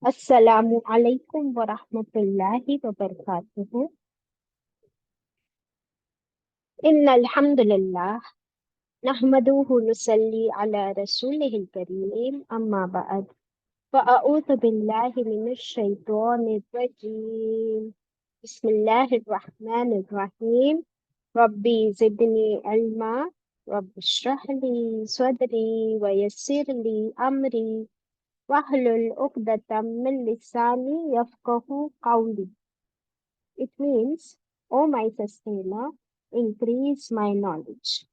अस्सलामु अलैकुम वरहमतुल्लाहि वबरकातुहू। इन्नल हम्दुलिल्लाह नहमदुहु नुसल्ली अला रसूलिहिल करीम अम्मा बअद फ़अऊज़ु बिल्लाहि मिनश शैतानिर रजीम। बिस्मिल्लाहिर रहमानिर रहीम। रब्बी ज़िदनी इल्मा रब्बिश्रह ली सदरी व यस्सिर ली अमरी वहलुल उक़दतम मिन लिसानी यफ़क़हू क़ौली। It means, O my sustainer, increase my knowledge.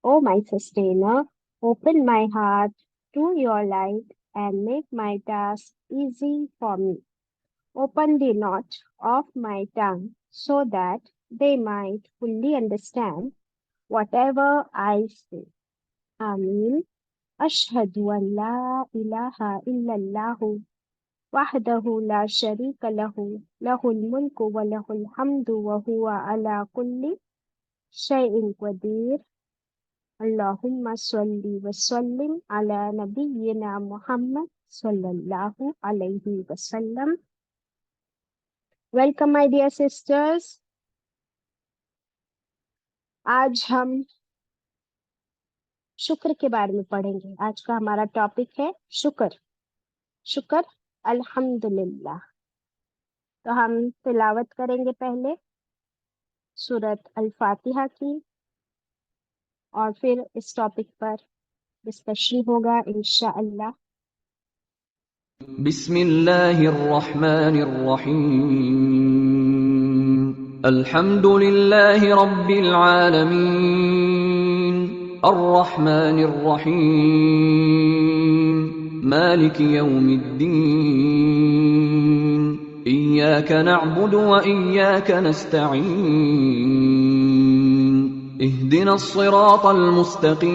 O my sustainer, open my heart to your light and make my task easy for me. Open the knot of my tongue so that they might fully understand whatever I say. Ameen. Ashhadu an la ilaha illallah वहदहु ला शरीक लहु लहुल मुल्कु व लहुल हम्दु व हुवा अला कुल्ली शैइन क़दीर। अल्लाहुम्मा सल्लि व सल्लिम अला नबिय्यिना मुहम्मद सल्लल्लाहु अलैहि वसल्लम। Welcome my dear sisters. आज हम शुक्र के बारे में पढ़ेंगे। आज का हमारा टॉपिक है शुक्र। शुक्र अल्हम्दुलिल्लाह। तो हम तिलावत करेंगे पहले सूरत अल फातिहा की और फिर इस टॉपिक पर डिस्कशन होगा इंशाअल्लाह। बिस्मिल्लाहिर रहमानिर रहीम। अल्हम्दुलिल्लाहि रब्बिल आलमीन अर्रहमानिर रहीम मालिकि यौमिद्दीन इय्याका नअबुदु व इय्याका नस्तईन इहदिनस सिरातल मुस्तकीम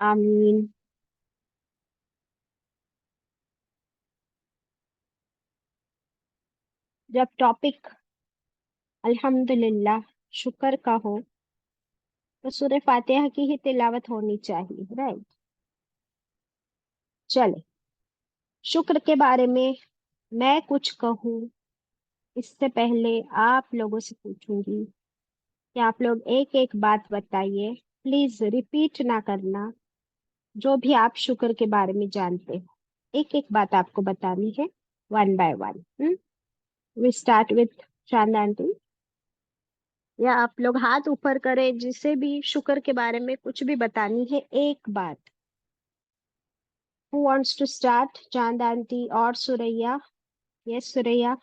आमीन। जब टॉपिक अल्हम्दुलिल्लाह शुक्र का हो तो सूरह फातिहा की ही तिलावत होनी चाहिए, राइट। चले, शुक्र के बारे में मैं कुछ कहूँ इससे पहले आप लोगों से पूछूंगी कि आप लोग एक एक बात बताइए। प्लीज रिपीट ना करना। जो भी आप शुक्र के बारे में जानते हो एक एक बात आपको बतानी है, one by one. We start with Chand aunty. या आप लोग हाथ ऊपर करें जिसे भी शुक्र के बारे में कुछ भी बतानी है एक बात। Who wants to start? Chand aunty और सुरैया? Yes Suraiya,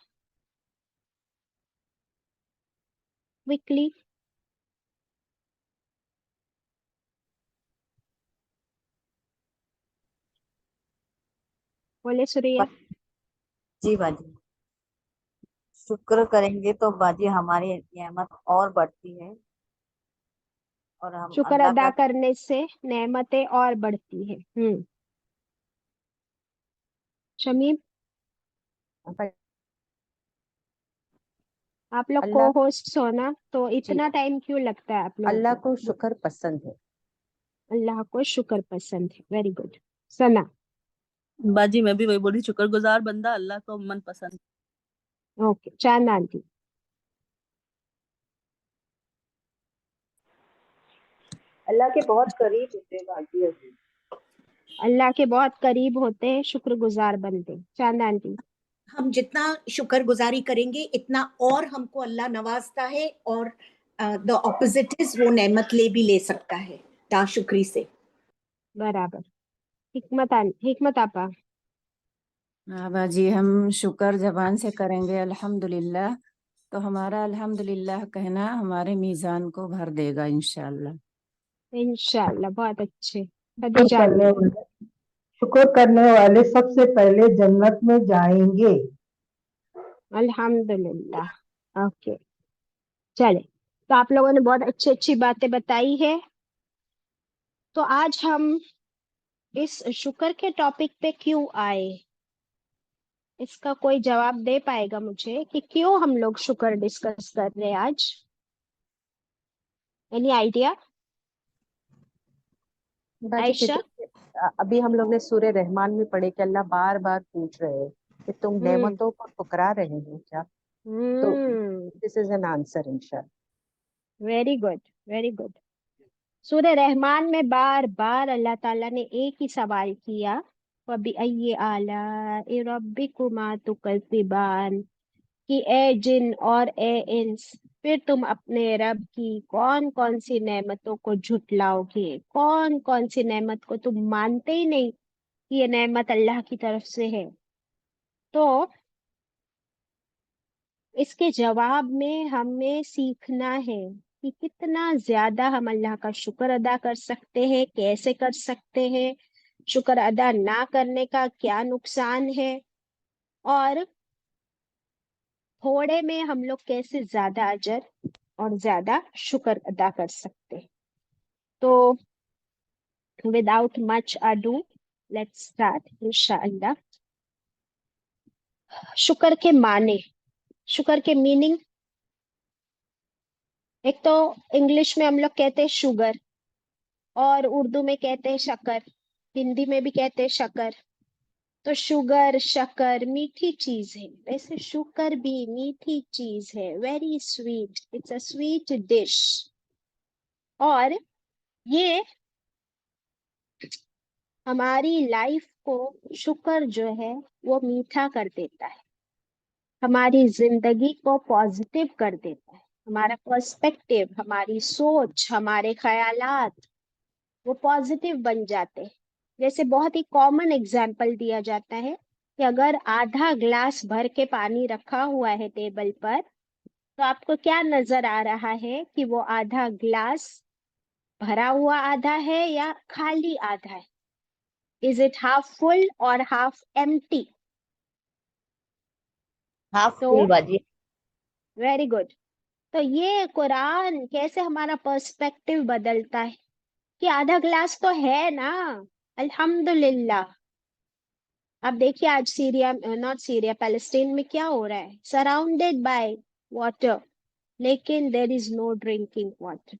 quickly. बोले सुरैया। जी बाजी, शुक्र करेंगे तो बाजी हमारी नेमत और बढ़ती है और हम शुक्र अल्लाह अदा का करने से नेमतें और बढ़ती है। शमीम, आप लोग को अल्लाह होस्ट हो ना, तो जी इतना टाइम क्यों लगता है आप लोगों अल्लाह को? को शुक्र पसंद है। अल्लाह को शुक्र पसंद है। Very good. सना। बाजी मैं भी वही बोली, शुक्रगुजार बंदा अल्लाह को मन पसंद। ओके, चांद आंटी। अल्लाह के बहुत करीब होते हैं बाकी। अल्लाह के बहुत करीब होते हैं शुक्रगुजार बंदे। चांद आंटी। हम जितना शुक्रगुजारी करेंगे इतना और हमको अल्लाह नवाजता है और द ऑपोजिट इज वो नेमत भी ले सकता है नाशुक्री से। बराबर। हिकमत आपा। हाँ बाजी, हम शुक्र जबान से करेंगे अल्हम्दुलिल्लाह, तो हमारा अल्हम्दुलिल्लाह कहना हमारे मीज़ान को भर देगा इंशाअल्लाह। इंशाअल्लाह। बहुत अच्छे। शुक्र खदीजा करने आंटी। शुक्र करने वाले सबसे पहले जन्नत में जाएंगे। अल्हम्दुलिल्लाह। ओके, चले। तो आप लोगों ने बहुत अच्छी अच्छी बातें बताई है। तो आज हम इस शुक्र के टॉपिक पे क्यों आए? इसका कोई जवाब दे पाएगा मुझे कि क्यों हम लोग शुक्र डिस्कस कर रहे हैं आज? Any idea? बाजी आयशा? अभी हम लोग ने सूर्य रहमान में पढ़े कि अल्लाह बार बार पूछ रहे हैं कि तुम हम्म नेमतों को ठुकरा रहे हो क्या। तो hmm this is an answer इंशाल्लाह। Very good, very good. सूरह रहमान में बार बार अल्लाह ताला ने एक ही सवाल किया, वबी अय्यि आला रब्बिकुमा तुकज़्ज़िबान, कि ए जिन और ए इंस, फिर तुम अपने रब की कौन कौन सी नेमतों को झुटलाओगे, कौन कौन सी नेमत को तुम मानते ही नहीं कि ये नेमत अल्लाह की तरफ से है। तो इसके जवाब में हमें सीखना है कि कितना ज्यादा हम अल्लाह का शुक्र अदा कर सकते हैं, कैसे कर सकते हैं, शुक्र अदा ना करने का क्या नुकसान है, और थोड़े में हम लोग कैसे ज्यादा अजर और ज्यादा शुक्र अदा कर सकते हैं। तो without much ado, let's start इंशाअल्लाह। शुक्र के माने, शुक्र के मीनिंग, एक तो इंग्लिश में हम लोग कहते हैं शुगर, और उर्दू में कहते हैं शक्कर, हिंदी में भी कहते हैं शक्कर। तो शुगर, शक्कर मीठी चीज है, वैसे शुक्र भी मीठी चीज है, very sweet, it's a sweet dish. और ये हमारी लाइफ को, शुक्र जो है वो मीठा कर देता है, हमारी जिंदगी को पॉजिटिव कर देता है, हमारा पर्सपेक्टिव, हमारी सोच, हमारे ख्यालात वो पॉजिटिव बन जाते हैं। जैसे बहुत ही कॉमन एग्जाम्पल दिया जाता है कि अगर आधा ग्लास भर के पानी रखा हुआ है टेबल पर, तो आपको क्या नजर आ रहा है कि वो आधा ग्लास भरा हुआ आधा है या खाली आधा है? इज इट हाफ फुल और हाफ एम्प्टी? हाफ तो फुल बाजी। Very good. तो ये कुरान कैसे हमारा पर्सपेक्टिव बदलता है कि आधा ग्लास तो है ना, अल्हम्दुलिल्लाह। अब देखिए आज सीरिया, नॉट सीरिया, पैलेस्टीन में क्या हो रहा है, सराउंडेड बाय वाटर, लेकिन there is no drinking water.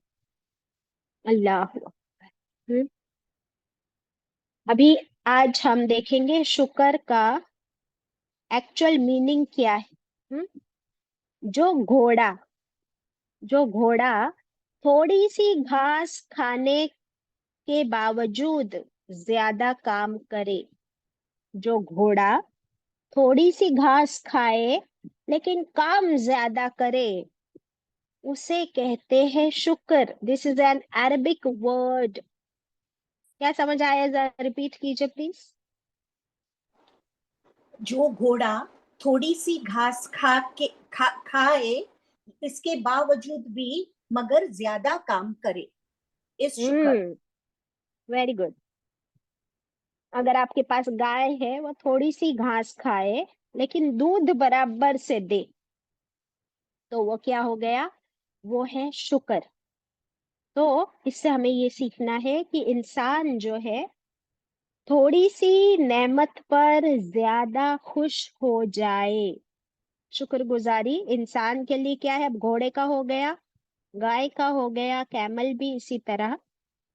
अल्लाह अकबर। हम्म? अभी आज हम देखेंगे शुक्र का एक्चुअल मीनिंग क्या है। हम्म? जो घोड़ा, जो घोड़ा थोड़ी सी घास खाने के बावजूद ज्यादा काम करे, जो घोड़ा थोड़ी सी घास खाए लेकिन काम ज्यादा करे, उसे कहते हैं शुक्र। This is an Arabic word. क्या समझ आया? जरा रिपीट कीजिए प्लीज। जो घोड़ा थोड़ी सी घास खाए, इसके बावजूद भी मगर ज्यादा काम करे, इस शुक्र। Very good. अगर आपके पास गाय है, वो थोड़ी सी घास खाए लेकिन दूध बराबर से दे, तो वो क्या हो गया? वो है शुक्र। तो इससे हमें ये सीखना है कि इंसान जो है थोड़ी सी नेमत पर ज्यादा खुश हो जाए। शुक्रगुजारी इंसान के लिए क्या है? अब घोड़े का हो गया, गाय का हो गया, कैमल भी इसी तरह।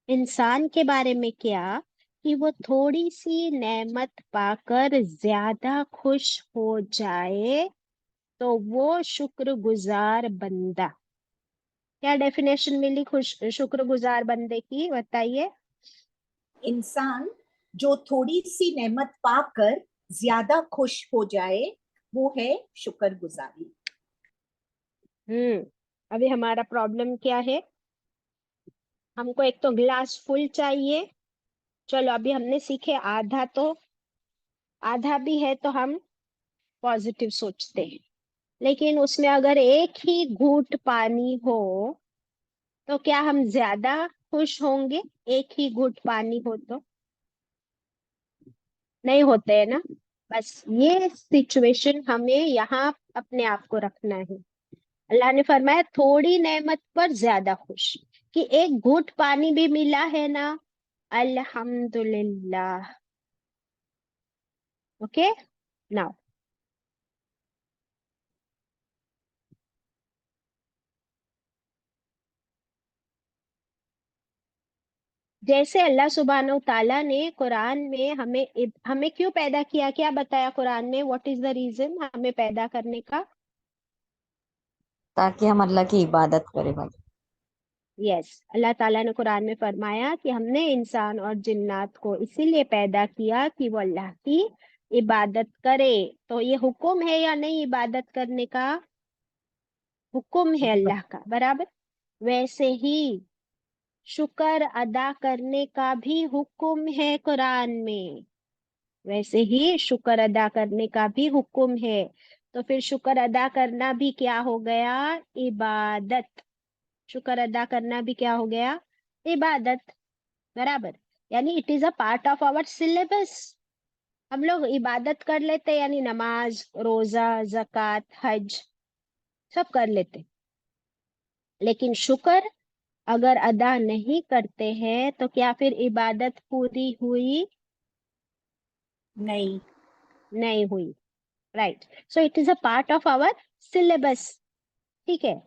इंसान के बारे में क्या कि वो थोड़ी सी नेमत पाकर ज्यादा खुश हो जाए, तो वो शुक्रगुजार बंदा। क्या डेफिनेशन मिली खुश शुक्रगुजार बंदे की, बताइए? इंसान जो थोड़ी सी नेमत पाकर ज्यादा खुश हो जाए, वो है शुक्रगुजारी। अभी हमारा प्रॉब्लम क्या है? हमको एक तो ग्लास फुल चाहिए। चलो अभी हमने सीखे आधा, तो आधा भी है तो हम पॉजिटिव सोचते हैं, लेकिन उसमें अगर एक ही घूंट पानी हो, तो क्या हम ज्यादा खुश होंगे? एक ही घूंट पानी हो तो नहीं होते है ना। बस ये सिचुएशन हमें यहाँ अपने आप को रखना है। अल्लाह ने फरमाया थोड़ी नेमत पर ज्यादा खुश, कि एक घूंट पानी भी मिला है ना, अल्हम्दुलिल्लाह। ओके, नाउ जैसे अल्लाह सुब्हानहू ताला ने कुरान में हमें क्यों पैदा किया, क्या बताया कुरान में, व्हाट इज द रीजन हमें पैदा करने का? ताकि हम अल्लाह की इबादत करें बाजी। यस, अल्लाह ताला ने कुरान में फरमाया कि हमने इंसान और जिन्नात को इसीलिए पैदा किया कि वो अल्लाह की इबादत करे। तो ये हुक्म है या नहीं इबादत करने का? हुक्म है अल्लाह का, बराबर। वैसे ही शुक्र अदा करने का भी हुक्म है कुरान में। वैसे ही शुक्र अदा करने का भी हुक्म है। तो फिर शुक्र अदा करना भी क्या हो गया? इबादत। शुक्र अदा करना भी क्या हो गया? इबादत, बराबर। यानी it is a part of our syllabus. हम लोग इबादत कर लेते, यानी नमाज, रोजा, जक़ात, हज सब कर लेते, लेकिन शुक्र अगर अदा नहीं करते हैं तो क्या फिर इबादत पूरी हुई? नहीं। नहीं हुई, right. So it is a part of our syllabus, ठीक है।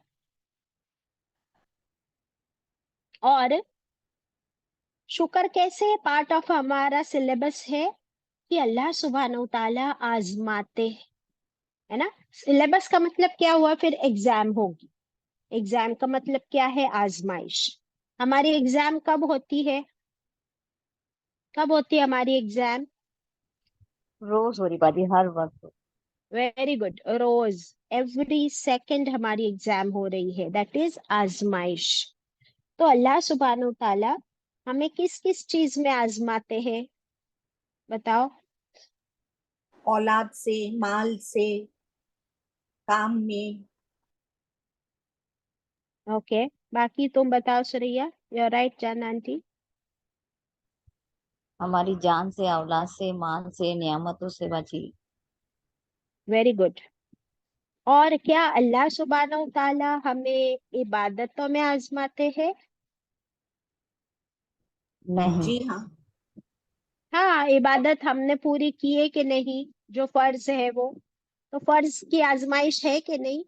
और शुक्र कैसे पार्ट ऑफ हमारा सिलेबस है? कि अल्लाह सुब्हानहू ताला आजमाते हैं, है ना। सिलेबस का मतलब क्या हुआ? फिर एग्जाम होगी। एग्जाम का मतलब क्या है? आजमाइश। हमारी एग्जाम कब होती है? कब होती है हमारी एग्जाम? रोज हो रही बाजी, हर वक्त। वेरी गुड, रोज। एवरी सेकंड हमारी एग्जाम हो रही है, दैट इज आजमाइश। तो अल्लाह सुब्हानहू ताला हमें किस किस चीज में आजमाते हैं, बताओ? औलाद से, माल से, काम में। ओके, बाकी तुम बताओ सुरैया। यू राइट जान आंटी। हमारी जान से, औलाद से, माल से, नियामतों से बाजी। Very good. और क्या अल्लाह सुब्हानहू ताला हमें इबादतों में आजमाते हैं? नहीं। जी हाँ। हाँ, इबादत हमने पूरी की है कि नहीं, जो फर्ज है वो। तो फर्ज की आजमाइश है कि नहीं?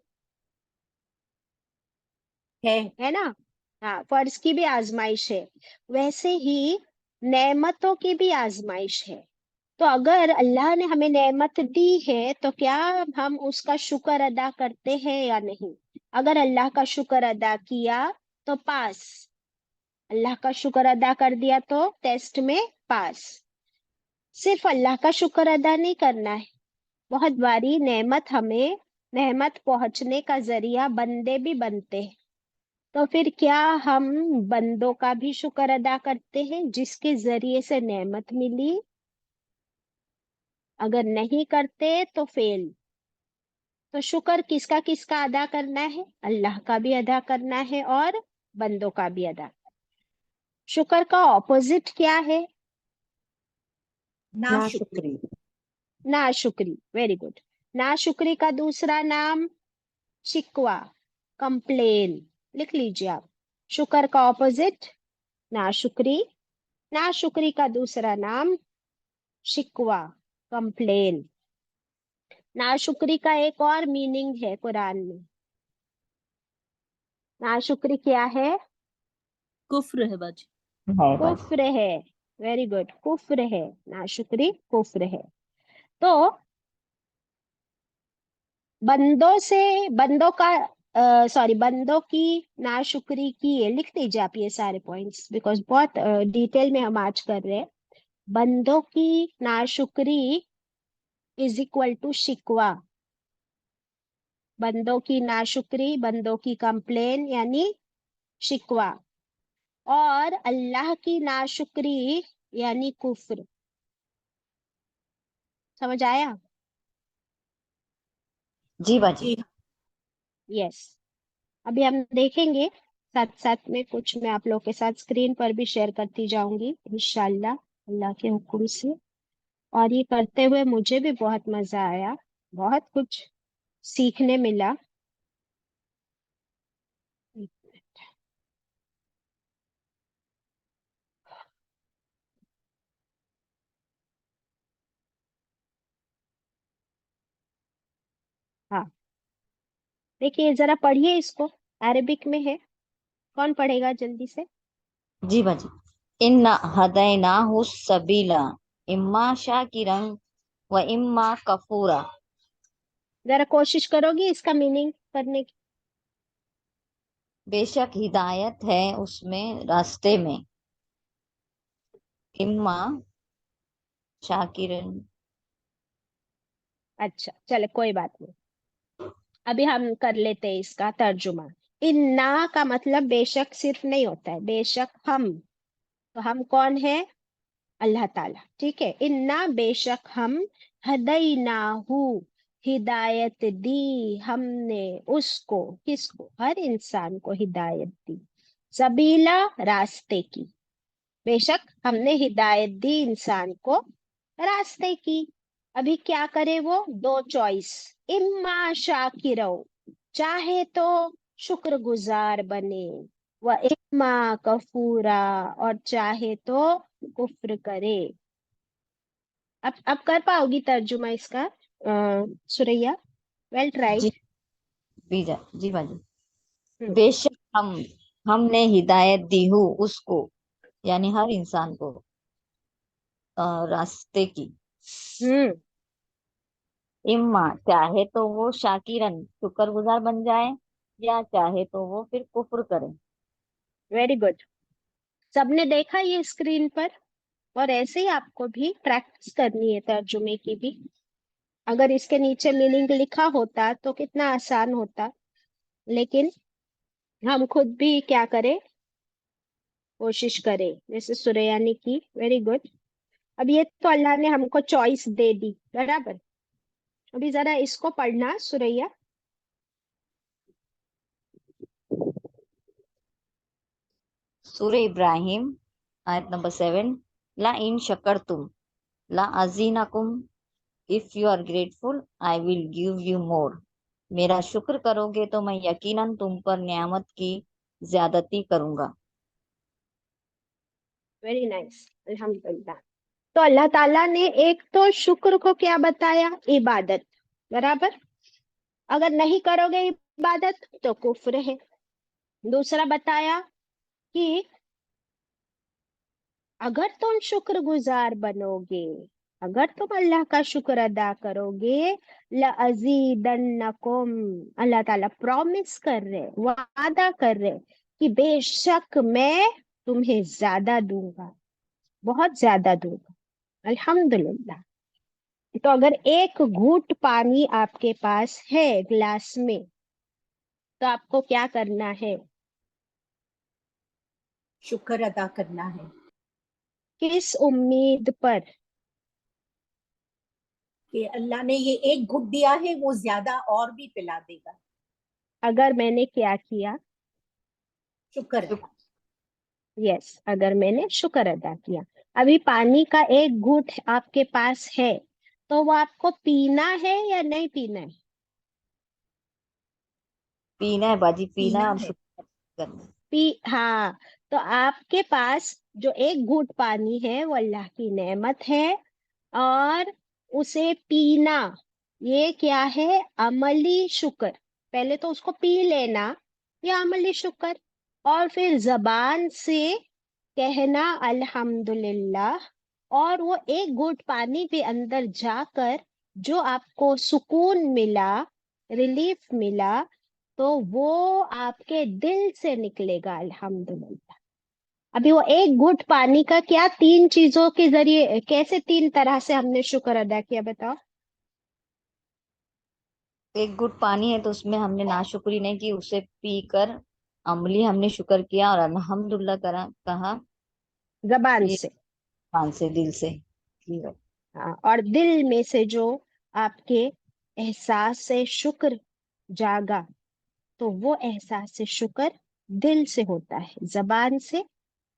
है। है ना। हाँ, फर्ज की भी आजमाइश है। वैसे ही नेमतों की भी आजमाइश है। तो अगर अल्लाह ने हमें नेमत दी है तो क्या हम उसका शुक्र अदा करते हैं या नहीं? अगर अल्लाह का शुक्र अदा किया तो पास, अल्लाह का शुक्र अदा कर दिया तो टेस्ट में पास। सिर्फ अल्लाह का शुक्र अदा नहीं करना है, बहुत बारी नेमत पहुंचने का जरिया बंदे भी बनते हैं। तो फिर क्या हम बंदों का भी शुक्र अदा करते हैं जिसके जरिए से नेमत मिली? अगर नहीं करते तो फेल। तो शुक्र किसका किसका अदा करना है? अल्लाह का भी अदा करना है और बंदों का भी अदा। शुक्र का ऑपोजिट क्या है? ना शुक्र। नाशुक्री। नाशुक्री, वेरी गुड। नाशुक्री का दूसरा नाम शिकवा, कंप्लेन। लिख लीजिए आप। शुक्र का ऑपोजिट नाशुक्री। नाशुक्री का दूसरा नाम शिकवा, कंप्लेन। नाशुक्री का एक और मीनिंग है कुरान में। नाशुक्री क्या है? कुफ्र है बाजी। है बाजी। कुफ्र है। वेरी गुड, कुफ्र है। नाशुक्री कुफ्र है। तो बंदों का सॉरी, बंदों की नाशुक्री की, ये लिख दीजिए आप ये सारे पॉइंट्स, बिकॉज बहुत डिटेल में हम आज कर रहे हैं। बंदों की नाशुक्री इज इक्वल टू शिकवा। बंदों की नाशुक्री, बंदों की कंप्लेन यानी शिकवा। और अल्लाह की नाशुक्री यानी कुफ्र। समझ आया? जी बाजी। जी। यस। अभी हम देखेंगे साथ साथ में, कुछ मैं आप लोग के साथ स्क्रीन पर भी शेयर करती जाऊंगी इंशाल्लाह, अल्लाह के हुक्म से। और ये करते हुए मुझे भी बहुत मजा आया, बहुत कुछ सीखने मिला। एक मिनट। हाँ, देखिए जरा पढ़िए इसको, अरेबिक में है। कौन पढ़ेगा जल्दी से? जी बाजी। इन्ना हदैनाहु सबीला इम्मा शाकिरन व इम्मा कफूरा। जरा कोशिश करोगी इसका मीनिंग करने की? बेशक हिदायत है उसमें रास्ते में, इम्मा शाकिरन। अच्छा चले कोई बात नहीं, अभी हम कर लेते हैं इसका तर्जुमा। इन्ना का मतलब बेशक सिर्फ नहीं होता है, बेशक हम, तो हम कौन है? अल्लाह ताला। ठीक है, इन्ना बेशक हम, हदैनाहू हिदायत दी हमने उसको, किसको? हर इंसान को हिदायत दी, सबीला रास्ते की। बेशक हमने हिदायत दी इंसान को रास्ते की। अभी क्या करे वो? दो चॉइस, इम्मा शाकिरो, चाहे तो शुक्रगुजार बने, व इम्मा कफूरा, और चाहे तो कुफ्र करे। अब कर पाओगी तर्जुमा इसका सुरैया? वेल जी ट्राइड। जी बाजी। बेशक हमने हिदायत दी हूँ उसको, यानी हर इंसान को, रास्ते की। हम्म। इम्मा चाहे तो वो शाकिरन शुक्रगुजार बन जाए, या चाहे तो वो फिर कुफ्र करे। Very good. सबने देखा ये स्क्रीन पर? और ऐसे ही आपको भी प्रैक्टिस करनी है तर्जुमे की भी। अगर इसके नीचे मीनिंग लिखा होता तो कितना आसान होता, लेकिन हम खुद भी क्या करें, कोशिश करें जैसे सुरैया ने की। Very good. अब ये तो अल्लाह ने हमको चॉइस दे दी, बराबर। अभी जरा इसको पढ़ना सुरैया। सूरह इब्राहिम आयत नंबर 7। ला इन शक्रतुम ला अजीनकुम, if you are grateful I will give you more. मेरा शुक्र करोगे तो मैं यकीनन तुम पर नियामत की ज्यादती करूंगा। वेरी नाइस, अल्हम्दुलिल्लाह। तो अल्लाह ताला ने एक तो शुक्र को क्या बताया? इबादत, बराबर। अगर नहीं करोगे इबादत तो कुफ्र है। दूसरा बताया कि अगर तुम शुक्रगुजार बनोगे, अगर तुम अल्लाह का शुक्र अदा करोगे, लअज़ीदन्नकुम, अल्लाह ताला प्रॉमिस कर रहे, वादा कर रहे कि बेशक मैं तुम्हें ज्यादा दूंगा, बहुत ज्यादा दूंगा। अल्हम्दुलिल्लाह। तो अगर एक घूंट पानी आपके पास है ग्लास में, तो आपको क्या करना है? शुक्र अदा करना है। किस उम्मीद पर? कि अल्लाह ने ये एक घुट दिया है, वो ज्यादा और भी पिला देगा। अगर मैंने क्या किया? शुक्र शुक्र। अदा। यस, अगर मैंने शुक्र अदा किया। अभी पानी का एक घूंट आपके पास है, तो वो आपको पीना है या नहीं पीना है? पीना है बाजी, पीना है पीना और है। शुक्र करना है। हाँ। तो आपके पास जो एक घूंट पानी है वो अल्लाह की नेमत है, और उसे पीना, ये क्या है? अमली शुक्र। पहले तो उसको पी लेना, ये अमली शुक्र। और फिर जबान से कहना अल्हम्दुलिल्लाह, और वो एक घूंट पानी के अंदर जाकर जो आपको सुकून मिला, रिलीफ मिला, तो वो आपके दिल से निकलेगा अल्हम्दुलिल्लाह। अभी वो एक घूंट पानी का क्या, तीन चीजों के जरिए, कैसे तीन तरह से हमने शुक्र अदा किया, बताओ? एक घुट पानी है तो उसमें हमने नाशुक्री नहीं की, उसे पीकर अमली हमने शुक्र किया और अल्हम्दुलिल्लाह कहा। जबान ये से। कान से, दिल से। ठीक है। हाँ, और दिल में से जो आपके एहसास से शुक्र जागा, तो वो एहसास से शुक्र दिल से होता है, जबान से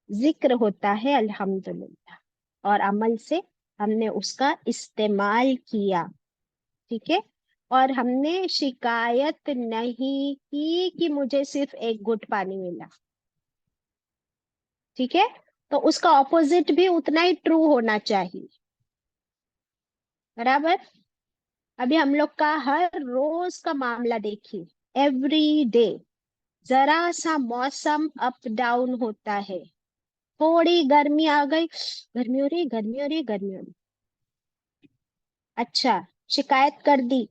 जिक्र होता है अल्हम्दुलिल्लाह, और अमल से हमने उसका इस्तेमाल किया। ठीक है। और हमने शिकायत नहीं की कि मुझे सिर्फ एक घुट पानी मिला। ठीक है। तो उसका ऑपोजिट भी उतना ही ट्रू होना चाहिए, बराबर। अभी हम लोग का हर रोज का मामला देखिए, एवरी डे जरा सा मौसम अप डाउन होता है, थोड़ी गर्मी आ गई, गर्मी हो रही, गर्मी हो रही, गर्मी हो रही। अच्छा, शिकायत कर दी।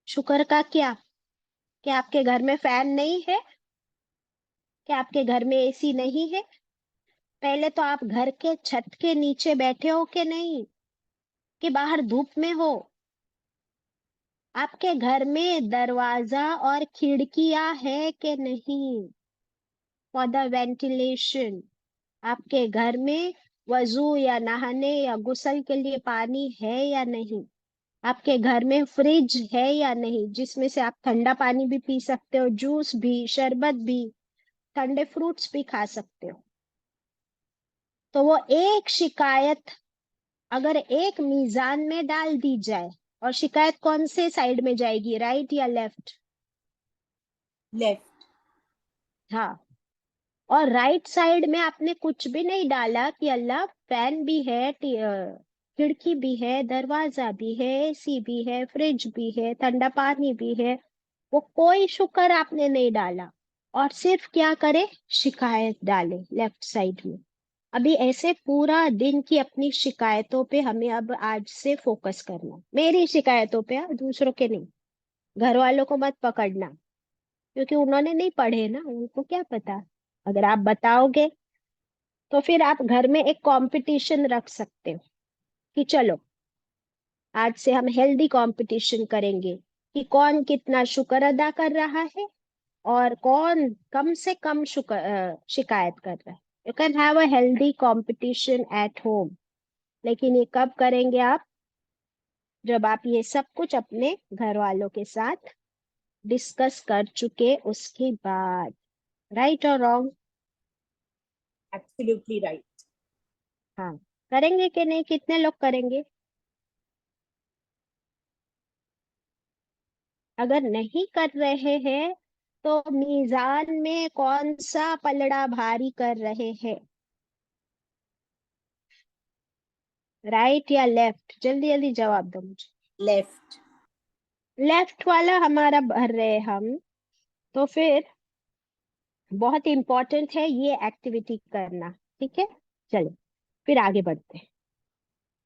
शुक्र का क्या? क्या आपके घर में फैन नहीं है? क्या आपके घर में एसी नहीं है? पहले तो आप घर के छत के नीचे बैठे हो कि नहीं, कि बाहर धूप में हो? आपके घर में दरवाजा और खिड़कियां है कि नहीं, फॉर द वेंटिलेशन? आपके घर में वजू या नहाने या गुस्ल के लिए पानी है या नहीं? आपके घर में फ्रिज है या नहीं, जिसमें से आप ठंडा पानी भी पी सकते हो, जूस भी, शरबत भी, ठंडे फ्रूट्स भी खा सकते हो? तो वो एक शिकायत अगर एक मीजान में डाल दी जाए, और शिकायत कौन से साइड में जाएगी, राइट या लेफ्ट? लेफ्ट। हाँ, और राइट साइड में आपने कुछ भी नहीं डाला कि अल्लाह फैन भी है, खिड़की भी है, दरवाजा भी है, एसी भी है, फ्रिज भी है, ठंडा पानी भी है, वो कोई शुक्र आपने नहीं डाला, और सिर्फ क्या करे, शिकायत डाले लेफ्ट साइड में। अभी ऐसे पूरा दिन की अपनी शिकायतों पे हमें अब आज से फोकस करना, मेरी शिकायतों पे, दूसरों के नहीं। घर वालों को मत पकड़ना, क्योंकि उन्होंने नहीं पढ़े ना, उनको क्या पता। अगर आप बताओगे तो फिर आप घर में एक कंपटीशन रख सकते हो कि चलो आज से हम हेल्दी कंपटीशन करेंगे कि कौन कितना शुक्र अदा कर रहा है और कौन कम से कम शिकायत कर रहा है। You can have a healthy competition at home. लेकिन ये कब करेंगे आप? जब आप ये सब कुछ अपने घर वालों के साथ डिस्कस कर चुके उसके बाद। राइट और रॉन्ग? Absolutely right. हाँ, करेंगे कि नहीं? कितने लोग करेंगे? अगर नहीं कर रहे हैं तो मीजान में कौन सा पलड़ा भारी कर रहे हैं, राइट या लेफ्ट? जल्दी जल्दी जवाब दो मुझे। लेफ्ट। लेफ्ट वाला हमारा भर रहे हम, तो फिर बहुत इंपॉर्टेंट है ये एक्टिविटी करना। ठीक है, चलो फिर आगे बढ़ते हैं।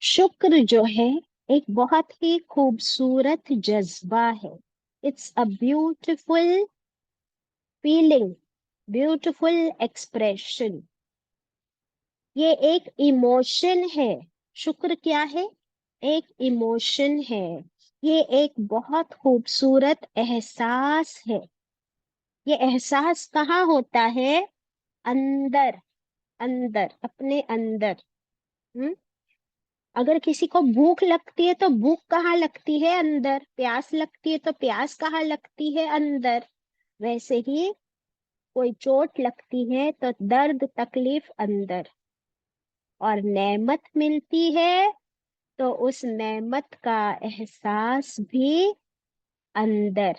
शुक्र जो है एक बहुत ही खूबसूरत जज्बा है। It's a beautiful feeling, beautiful expression. ये एक इमोशन है। शुक्र क्या है? एक इमोशन है। ये एक बहुत खूबसूरत एहसास है। ये एहसास कहाँ होता है? अंदर, अंदर, अपने अंदर। हम्म अगर किसी को भूख लगती है तो भूख कहाँ लगती है? अंदर। प्यास लगती है तो प्यास कहाँ लगती है? अंदर। वैसे ही कोई चोट लगती है तो दर्द तकलीफ अंदर, और नेमत मिलती है तो उस नेमत का एहसास भी अंदर।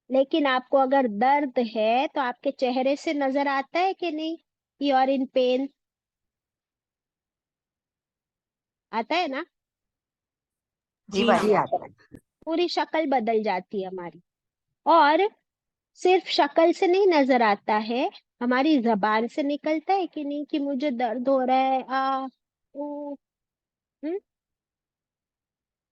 लेकिन आपको अगर दर्द है तो आपके चेहरे से नजर आता है कि नहीं, यू आर इन पेन? आता है ना? जी जी बाजी। जी आता है। पूरी शक्ल बदल जाती है हमारी। और सिर्फ शक्ल से नहीं नजर आता है, हमारी जबान से निकलता है कि नहीं, कि मुझे दर्द हो रहा है, आ ओ। हम्म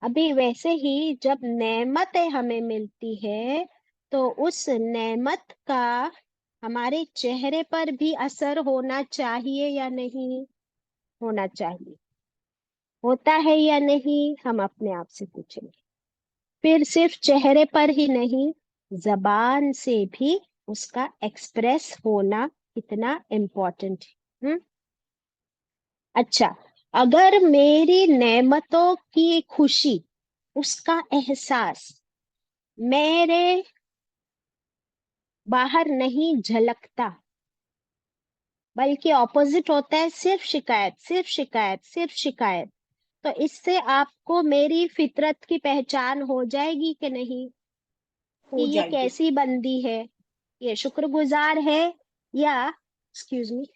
अभी वैसे ही जब नेमतें हमें मिलती है तो उस नेमत का हमारे चेहरे पर भी असर होना चाहिए या नहीं होना चाहिए? होता है या नहीं, हम अपने आप से पूछेंगे। फिर सिर्फ चेहरे पर ही नहीं, जबान से भी उसका एक्सप्रेस होना कितना इम्पोर्टेंट है। अच्छा, अगर मेरी नेमतों की खुशी, उसका एहसास मेरे बाहर नहीं झलकता, बल्कि ऑपोजिट होता है, सिर्फ शिकायत, सिर्फ शिकायत, सिर्फ शिकायत, तो इससे आपको मेरी फितरत की पहचान हो जाएगी कि नहीं, कि हो ये जाएगी। कैसी बंदी है, ये शुक्रगुजार है या, एक्सक्यूज मी,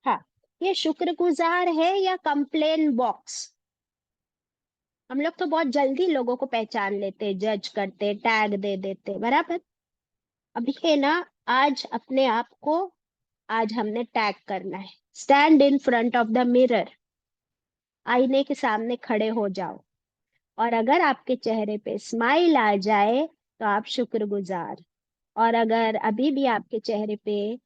हाँ, ये शुक्रगुजार है या कंप्लेन बॉक्स? हम लोग तो बहुत जल्दी लोगों को पहचान लेते, जज करते, टैग दे देते, बराबर। अभी है ना, आज अपने आप को, आज हमने टैग करना है। Stand in front of the mirror, आईने के सामने खड़े हो जाओ, और अगर आपके चेहरे पे स्माइल आ जाए तो आप शुक्रगुजार, और अगर अभी भी आपके चेहरे पे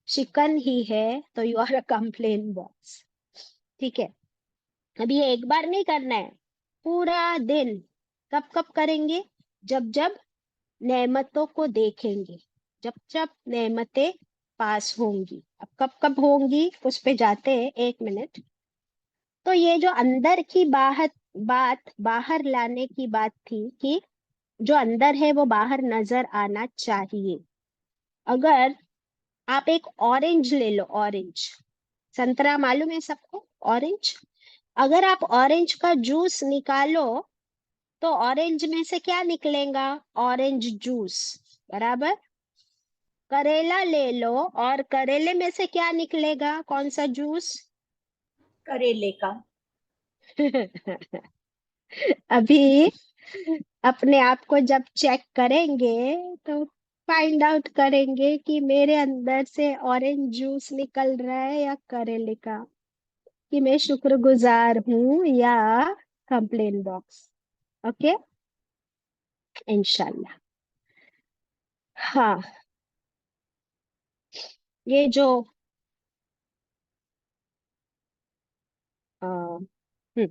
शिकन ही है तो you are a complain box. ठीक है, अभी ये एक बार नहीं करना है, पूरा दिन। कब कब करेंगे? जब जब नेमतों को देखेंगे, जब जब नेमतें पास होंगी। अब कब कब होंगी उस पे जाते हैं, 1 मिनट। तो ये जो अंदर की बात बाहर लाने की बात थी, कि जो अंदर है वो बाहर नजर आना चाहिए। अगर आप एक ऑरेंज ले लो, ऑरेंज, संतरा मालूम है सबको, ऑरेंज। अगर आप ऑरेंज का जूस निकालो तो ऑरेंज में से क्या निकलेगा? ऑरेंज जूस, बराबर। करेला ले लो और करेले में से क्या निकलेगा? कौन सा जूस? करेले का। अभी अपने आप को जब चेक करेंगे तो फाइंड आउट करेंगे कि मेरे अंदर से ऑरेंज जूस निकल रहा है या करेले का, कि मैं शुक्रगुजार हूं या कंप्लेन बॉक्स। ओके, इंशाल्लाह। हाँ, ये जो हम्म,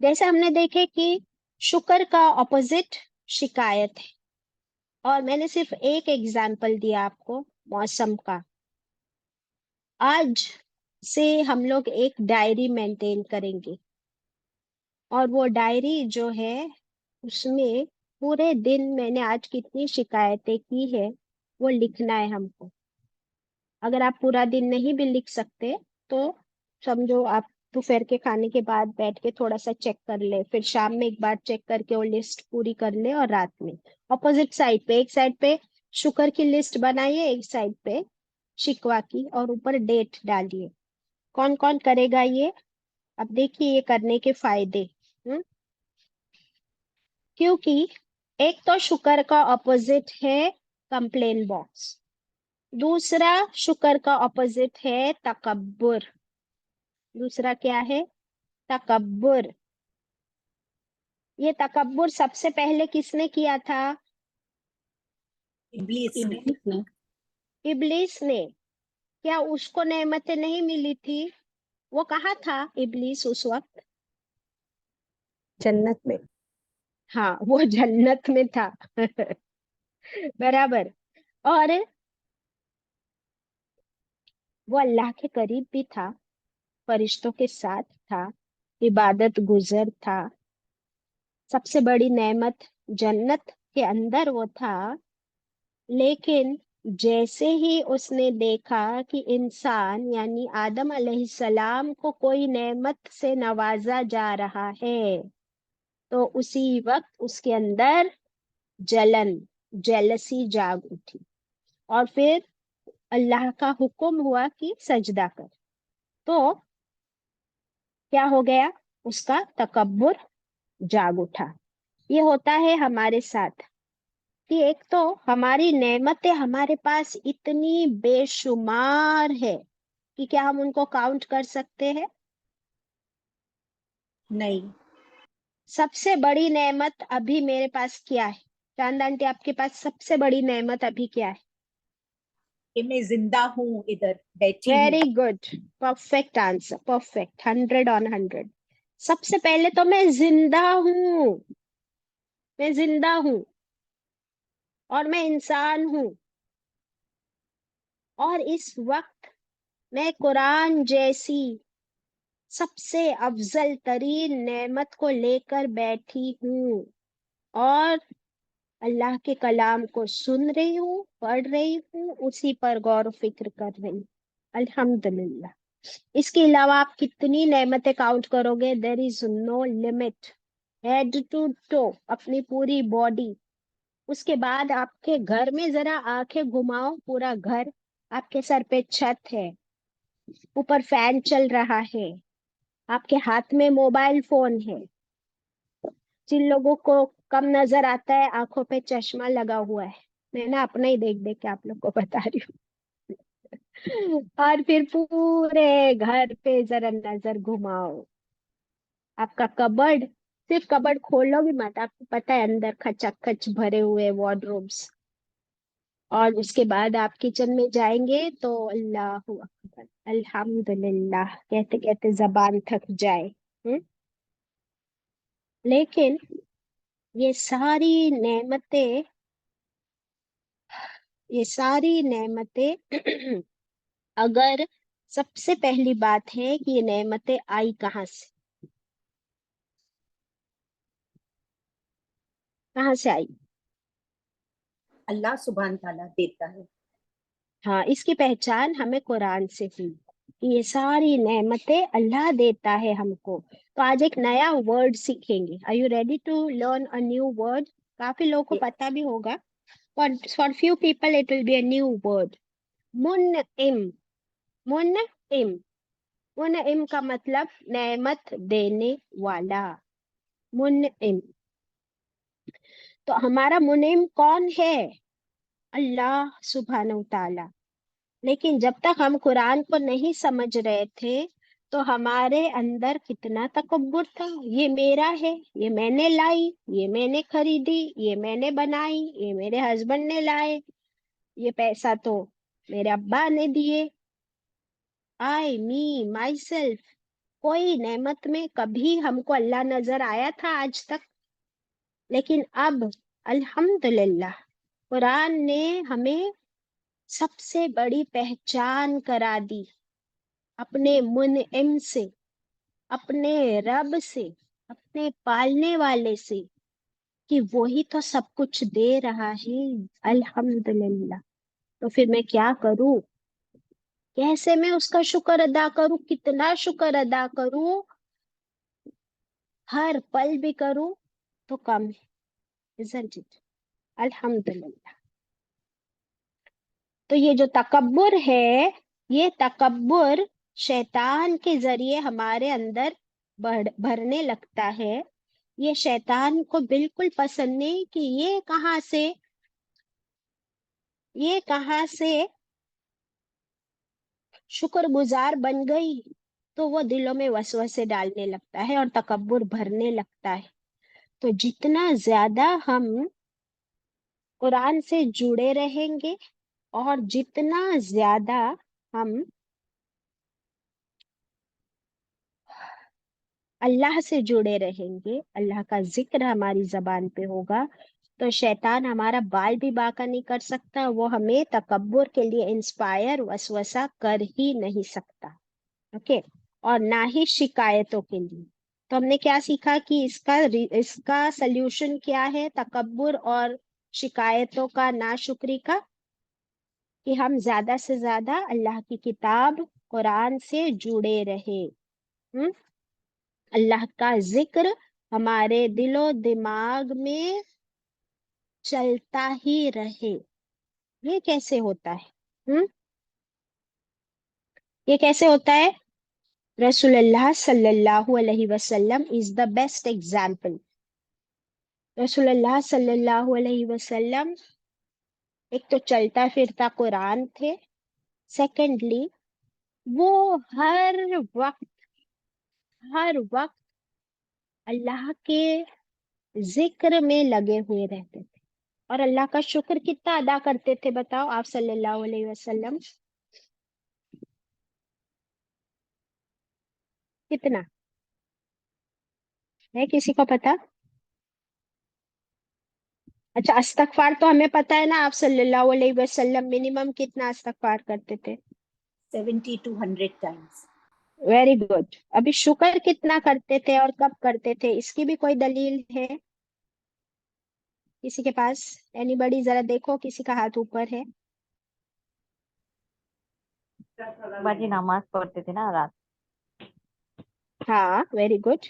जैसे हमने देखे कि शुक्र का ऑपोजिट शिकायत है, और मैंने सिर्फ एक एग्जाम्पल दिया आपको मौसम का। आज से हम लोग एक डायरी मेंटेन करेंगे, और वो डायरी जो है उसमें पूरे दिन मैंने आज कितनी शिकायतें की है वो लिखना है हमको। अगर आप पूरा दिन नहीं भी लिख सकते तो समझो आप दोपहर के खाने के बाद बैठ के थोड़ा सा चेक कर ले, फिर शाम में एक बार चेक करके वो लिस्ट पूरी कर ले, और रात में ऑपोजिट साइड पे, एक साइड पे शुक्र की लिस्ट बनाइए, एक साइड पे शिकवा की, और ऊपर डेट डालिए। कौन कौन करेगा ये? अब देखिए ये करने के फायदे। क्योंकि एक तो शुक्र का ऑपोजिट है कंप्लेन बॉक्स, दूसरा शुक्र का ऑपोजिट है तकब्बुर। दूसरा क्या है? तकब्बुर। ये तकब्बुर सबसे पहले किसने किया था? इब्लीस ने। इब्लीस ने। इब्लीस ने। क्या उसको नेमतें नहीं मिली थी? वो कहाँ था इब्लीस उस वक्त? जन्नत में। हाँ, वो जन्नत में था। बराबर। और वो अल्लाह के करीब भी था, फरिश्तों के साथ था, इबादत गुजर था। सबसे बड़ी नेमत जन्नत के अंदर वो था। लेकिन जैसे ही उसने देखा कि इंसान यानी आदम अलैहिस्सलाम को कोई नेमत से नवाजा जा रहा है, तो उसी वक्त उसके अंदर जलन, जेलसी जाग उठी, और फिर अल्लाह का हुक्म हुआ कि सजदा कर। तो क्या हो गया? उसका तकब्बुर जाग उठा। ये होता है हमारे साथ, कि एक तो हमारी नेमतें हमारे पास इतनी बेशुमार है कि क्या हम उनको काउंट कर सकते हैं? नहीं। सबसे बड़ी नेमत अभी मेरे पास क्या है? चांद आंटी, आपके पास सबसे बड़ी नेमत अभी क्या है? कि मैं जिंदा हूँ, इधर बैठी हूँ। Very good, perfect answer, perfect, 100 on 100। सबसे पहले तो मैं जिंदा हूँ, मैं जिंदा हूँ, और मैं इंसान हूँ, और इस वक्त मैं कुरान जैसी सबसे अफजल तरीन नेमत को लेकर बैठी हूँ, और अल्लाह के कलाम को सुन रही हूँ, पढ़ रही हूँ, उसी पर गौर फिक्र कर रही हूँ। अल्हम्दुलिल्लाह। इसके अलावा आप कितनी नेमतें काउंट करोगे? There is no limit. Head to toe, अपनी पूरी बॉडी। उसके बाद आपके घर में जरा आंखें घुमाओ, पूरा घर, आपके सर पे छत है, ऊपर फैन चल रहा है, आपके हाथ में मोबाइल फोन है। जिन लोगों को कम नजर आता है, आंखों पे चश्मा लगा हुआ है, मैं ना अपना ही देख देख के आप लोग को बता रही हूँ। और फिर पूरे घर पे जरा नजर घुमाओ। आपका कबर्ड, सिर्फ कबर्ड खोलोगे मत, आपको पता है अंदर खचाखच भरे हुए वार्डरोब्स। और उसके बाद आप किचन में जाएंगे तो अल्लाह अकबर, अल्हम्दुलिल्लाह कहते कहते जबान थक जाए। हम्म। लेकिन ये सारी नेमतें, ये सारी नेमतें अगर, सबसे पहली बात है कि ये नेमतें आई कहाँ से, कहाँ से आई? अल्लाह सुभान ताला देता है। हाँ, इसकी पहचान हमें कुरान से हुई कि ये सारी नेमतें अल्लाह देता है हमको। तो आज एक नया वर्ड सीखेंगे। Are you ready to learn a new word? काफी लोगों को पता भी होगा, for few people it will be a new word. मुनइम। मुनइम। मुनइम का मतलब नेमत देने वाला। मुनइम। तो हमारा मुनइम कौन है? अल्लाह सुब्हानहू ताला। लेकिन जब तक हम कुरान को नहीं समझ रहे थे तो हमारे अंदर कितना तकब्बुर था। ये मेरा है, ये मैंने लाई, ये मैंने खरीदी, ये मैंने बनाई, ये मेरे हस्बैंड ने लाए, ये पैसा तो मेरे अब्बा ने दिए। आई मी माई सेल्फ। कोई नेमत में कभी हमको अल्लाह नजर आया था आज तक? लेकिन अब अल्हम्दुलिल्लाह कुरान ने हमें सबसे बड़ी पहचान करा दी अपने मुनइम से, अपने रब से, अपने पालने वाले से, कि वही तो सब कुछ दे रहा है। अल्हम्दुलिल्लाह। तो फिर मैं क्या करूं? कैसे मैं उसका शुक्र अदा करूं? कितना शुक्र अदा करूं? हर पल भी करूं तो कम है, isn't it? अल्हम्दुलिल्लाह। तो ये जो तकब्बुर है, ये तकब्बुर शैतान के जरिए हमारे अंदर भरने लगता है। ये शैतान को बिल्कुल पसंद नहीं कि ये कहाँ से शुक्रगुजार बन गई। तो वो दिलों में वसवसे डालने लगता है और तकब्बुर भरने लगता है। तो जितना ज्यादा हम कुरान से जुड़े रहेंगे और जितना ज्यादा हम अल्लाह से जुड़े रहेंगे, अल्लाह का जिक्र हमारी जबान पे होगा, तो शैतान हमारा बाल भी बांका नहीं कर सकता। वो हमें तकब्बुर के लिए इंस्पायर वसवसा कर ही नहीं सकता। ओके। और ना ही शिकायतों के लिए। तो हमने क्या सीखा कि इसका सल्यूशन क्या है, तकब्बुर और शिकायतों का, नाशुक्री का? कि हम ज्यादा से ज्यादा अल्लाह की किताब कुरान से जुड़े रहे। हम्म। अल्लाह का जिक्र हमारे दिलो दिमाग में चलता ही रहे। ये कैसे होता है? हम्म। ये कैसे होता है? रसूलुल्लाह सल्लल्लाहु अलैहि वसल्लम इज द बेस्ट एग्जाम्पल। रसूलुल्लाह सल्लल्लाहु अलैहि वसल्लम एक तो चलता फिरता कुरान थे। सेकेंडली, वो हर वक्त, हर वक्त अल्लाह के जिक्र में लगे हुए रहते थे। और अल्लाह का शुक्र कितना अदा करते थे बताओ आप सल्लल्लाहु अलैहि वसल्लम? कितना है, किसी को पता? अच्छा, अस्तगफार तो हमें पता है ना, आप सल्लल्लाहु अलैहि वसल्लम मिनिमम कितना अस्तगफार करते थे? 70 to 100 times। Very good. अभी शुक्र कितना करते थे और कब करते थे, इसकी भी कोई दलील है किसी के पास? एनीबडी, जरा देखो किसी का हाथ ऊपर है। बाजी नमाज पढ़ते थे ना रात। हाँ, वेरी गुड।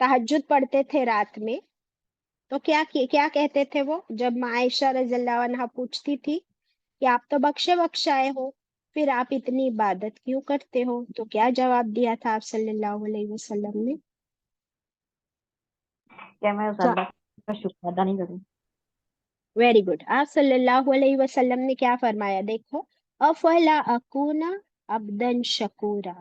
तहज्जुद पढ़ते थे रात में। तो क्या कहते थे वो, जब माँ आयशा रज़ियल्लाहु अन्हा पूछती थी कि आप तो बख्शे बख्शाए हो, फिर आप इतनी इबादत क्यों करते हो, तो क्या जवाब दिया था आप सल्लल्लाहु अलैहि वसल्लम ने? क्या मैं उस क्या? अल्लाह का शुक्र अदा नहीं करूं? Very good. आप सल्लल्लाहु अलैहि वसल्लम ने क्या फरमाया, देखो, अफला अकूना अब्दन शकूरा,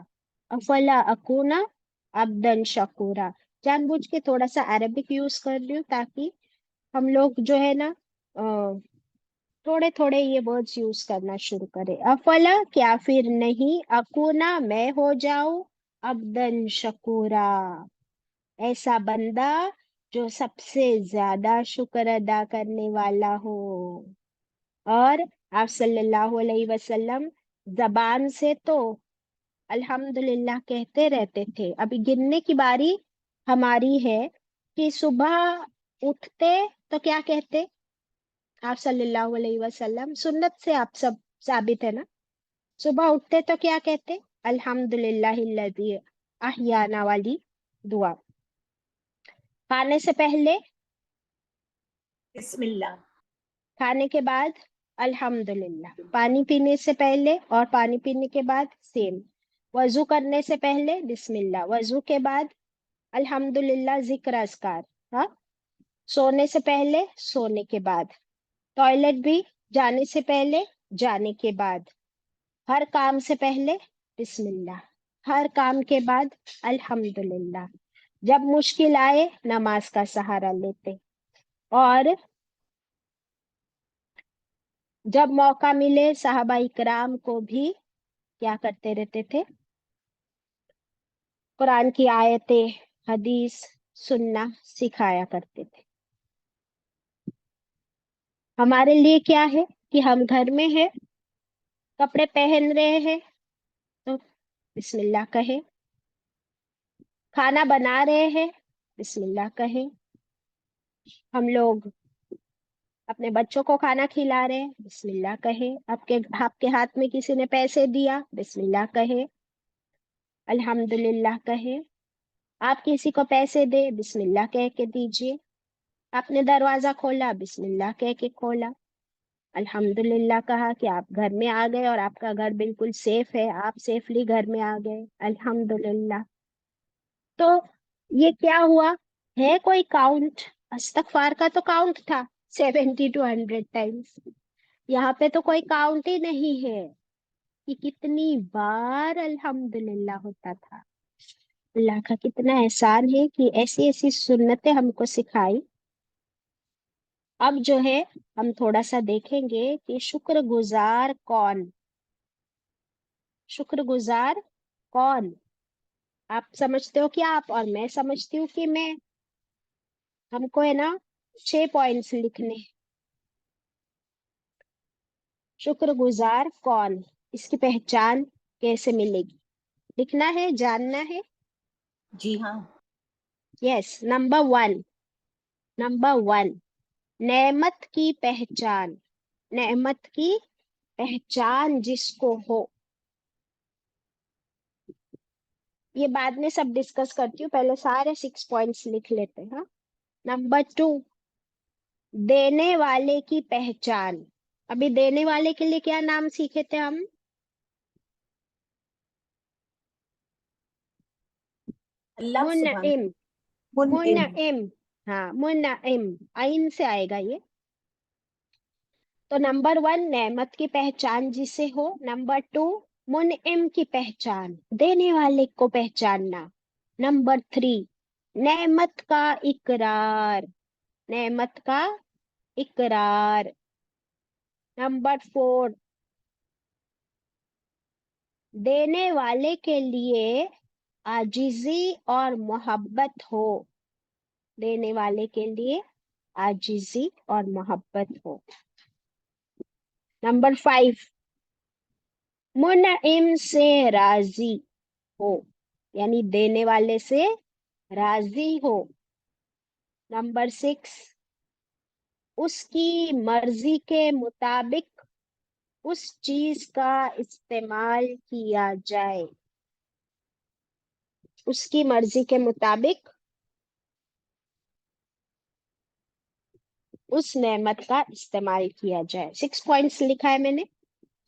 अफला अकूना अब्दन शकूरा। जानबूझ के थोड़ा सा अरबिक यूज कर रही हूँ ताकि हम लोग जो है ना थोड़े थोड़े ये वर्ड्स यूज करना शुरू करें। अफला क्या फिर नहीं, अकूना मैं हो जाऊं, अब्दन शकूरा ऐसा बंदा जो सबसे ज्यादा शुक्र अदा करने वाला हो। और आप सल्लल्लाहु अलैहि वसल्लम जबान से तो अल्हम्दुलिल्लाह कहते रहते थे। अभी गिनने की बारी हमारी है कि सुबह उठते तो क्या कहते आप सल्लल्लाहु अलैहि वसल्लम, सुन्नत से आप सब साबित है ना, सुबह उठते तो क्या कहते, अल्हम्दुलिल्लाहिल्लज़ी अहयाना वाली दुआ। खाने से पहले, बिस्मिल्लाह। खाने के बाद अल्हम्दुलिल्लाह, पानी पीने से पहले और पानी पीने के बाद सेम, वजू करने से पहले बिस्मिल्लाह, वजू के बाद अल्हम्दुलिल्लाह, जिक्र अस्कार, हाँ, सोने से पहले, सोने के बाद, टॉयलेट भी जाने से पहले, जाने के बाद, हर काम से पहले बिस्मिल्लाह, हर काम के बाद अल्हम्दुलिल्लाह, जब मुश्किल आए नमाज का सहारा लेते, और जब मौका मिले साहबा इकराम को भी क्या करते रहते थे, कुरान की आयतें, हदीस सुनना सिखाया करते थे। हमारे लिए क्या है कि हम घर में हैं, कपड़े पहन रहे हैं तो बिस्मिल्लाह कहे, खाना बना रहे हैं बिस्मिल्लाह कहे, हम लोग अपने बच्चों को खाना खिला रहे हैं बिस्मिल्लाह कहे, आपके आपके हाथ में किसी ने पैसे दिया बिस्मिल्लाह कहे, अल्हम्दुलिल्लाह कहे, आप किसी को पैसे दे बिस्मिल्लाह कह के दीजिए, आपने दरवाजा खोला बिस्मिल्लाह कह के खोला, अल्हम्दुलिल्लाह कहा कि आप घर में आ गए और आपका घर बिल्कुल सेफ है, आप सेफली घर में आ गए, अल्हम्दुलिल्लाह। तो ये क्या हुआ, है कोई काउंट, इस्तगफार का तो काउंट था 70 to 100 टाइम्स, यहाँ पे तो कोई काउंट ही नहीं है कि कितनी बार अल्हम्दुलिल्लाह होता था। अल्लाह का कितना एहसान है कि ऐसी ऐसी सुन्नतें हमको सिखाई। अब जो है हम थोड़ा सा देखेंगे कि शुक्रगुजार कौन, शुक्रगुजार कौन। आप समझते हो कि आप, और मैं समझती हूँ कि मैं, हमको है ना 6 पॉइंट्स लिखने। शुक्रगुजार कौन, इसकी पहचान कैसे मिलेगी, लिखना है, जानना है। जी हाँ। यस, नंबर 1, नंबर 1, नेमत की पहचान, नेमत की पहचान जिसको हो, ये बाद में सब डिस्कस करती हूँ, पहले सारे 6 पॉइंट्स लिख लेते हैं। हाँ, नंबर 2, देने वाले की पहचान। अभी देने वाले के लिए क्या नाम सीखे थे हम, अल्लाह सुभान। मुनइम, मुनइम। मुनइम, हाँ मुनइम, आइन से आएगा ये। तो नंबर 1 नेमत की पहचान जिसे हो, नंबर 2 मुनइम की पहचान, देने वाले को पहचानना, नंबर 3 नेमत का इकरार, नेमत का इकरार, नंबर 4 देने वाले के लिए आजिजी और मोहब्बत हो, देने वाले के लिए आजिजी और मोहब्बत हो, नंबर 5 मुनइम से राजी हो, यानी देने वाले से राजी हो, नंबर 6 उसकी मर्जी के मुताबिक उस चीज का इस्तेमाल किया जाए, उसकी मर्जी के मुताबिक उस नेमत का इस्तेमाल किया जाए। 6 पॉइंट्स लिखा है मैंने,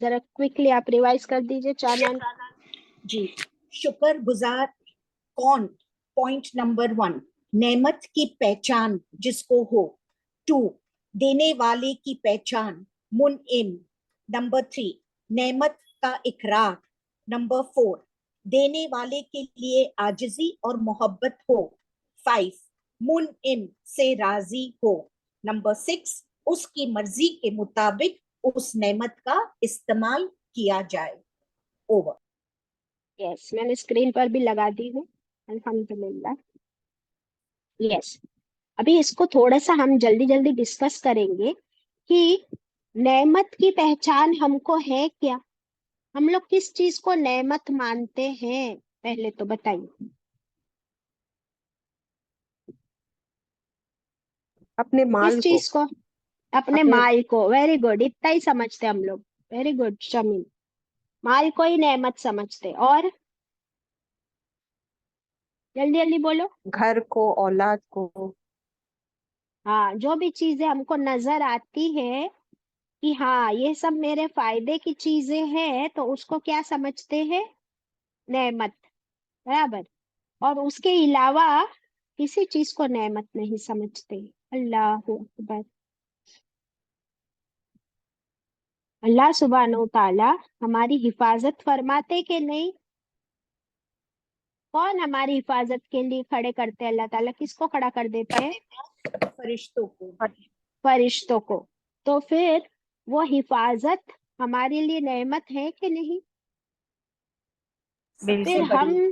जरा क्विकली आप रिवाइज कर दीजिए चानन। जी, शुक्र गुजार कौन, पॉइंट नंबर 1, नेमत की पहचान जिसको हो। 2, देने वाले की पहचान, मुनइम। नंबर 3, नेमत का इकरार। नंबर 4, देने वाले के लिए आजिजी और मोहब्बत हो। 5, मुनइम से राजी हो। नंबर 6, उसकी मर्जी के मुताबिक उस नेमत का इस्तेमाल किया जाए। ओवर। यस, मैंने स्क्रीन पर भी लगा दी हूँ। अल्हम्दुलिल्लाह। यस, अभी इसको थोड़ा सा हम जल्दी जल्दी डिस्कस करेंगे कि नेमत की पहचान हमको है क्या। हम लोग किस चीज को नेमत मानते हैं, पहले तो बताइए। अपने किस माल को। चीज को? अपने अपने माल को। वेरी गुड, इतना ही समझते हम लोग। वेरी गुड शमीम, माल को ही नेमत समझते। और जल्दी जल्दी बोलो। घर को, औलाद को। हाँ, जो भी चीजें हमको नजर आती है कि हाँ ये सब मेरे फायदे की चीजें हैं, तो उसको क्या समझते हैं? नेमत। बराबर। और उसके अलावा किसी चीज को नेमत नहीं समझते। अल्लाह अकबर। अल्लाह सुब्हानहू ताला हमारी हिफाजत फरमाते कि नहीं? कौन हमारी हिफाजत के लिए खड़े करते हैं? अल्लाह ताला किसको खड़ा कर देते हैं? फरिश्तों को। फरिश्तों को। तो फिर वो हिफाजत हमारे लिए नेमत है कि नहीं? सबसे फिर बड़ी।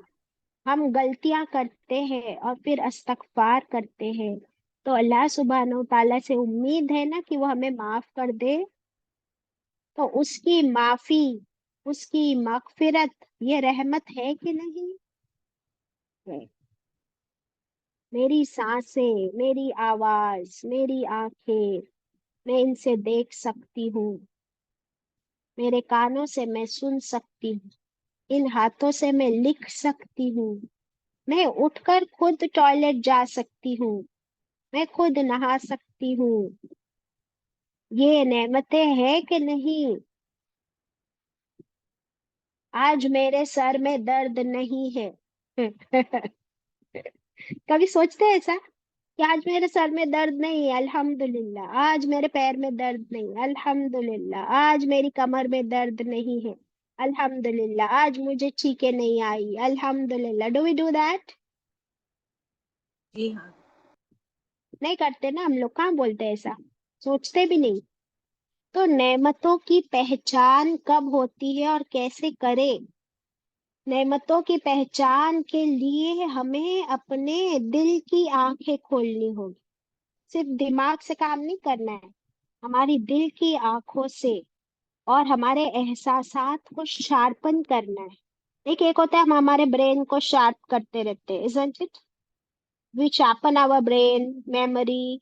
हम गलतियां करते हैं और फिर इस्तगफार करते हैं, तो अल्लाह सुब्हानहू ताला से उम्मीद है ना कि वो हमें माफ कर दे। तो उसकी माफी, उसकी मगफिरत, ये रहमत है कि नहीं? है। मेरी सांसें, मेरी आवाज, मेरी आंखें, मैं इनसे देख सकती हूँ। मेरे कानों से मैं सुन सकती हूँ। इन हाथों से मैं लिख सकती हूँ। मैं उठकर खुद टॉयलेट जा सकती हूँ। मैं खुद नहा सकती हूँ। ये नेमतें हैं कि नहीं? आज मेरे सर में दर्द नहीं है। कभी सोचते हैं ऐसा कि आज मेरे सर में दर्द नहीं है, अल्हम्दुलिल्लाह। आज मेरे पैर में दर्द नहीं, अल्हम्दुलिल्लाह। आज मेरी कमर में दर्द नहीं है, अल्हम्दुलिल्लाह। आज मुझे छींके नहीं आई, अल्हम्दुलिल्लाह। Do we do that? जी हाँ। नहीं करते ना हम लोग। कहाँ बोलते हैं ऐसा, सोचते भी नहीं। तो नेमतों की पहचान कब होती है और कैसे करें? नेमतों की पहचान के लिए हमें अपने दिल की आंखें खोलनी होगी। सिर्फ दिमाग से काम नहीं करना है, हमारी दिल की आंखों से। और हमारे एहसासात को शार्पन करना है। एक होता है हम हमारे ब्रेन को शार्प करते रहते हैं, isn't it? We sharpen our brain, memory।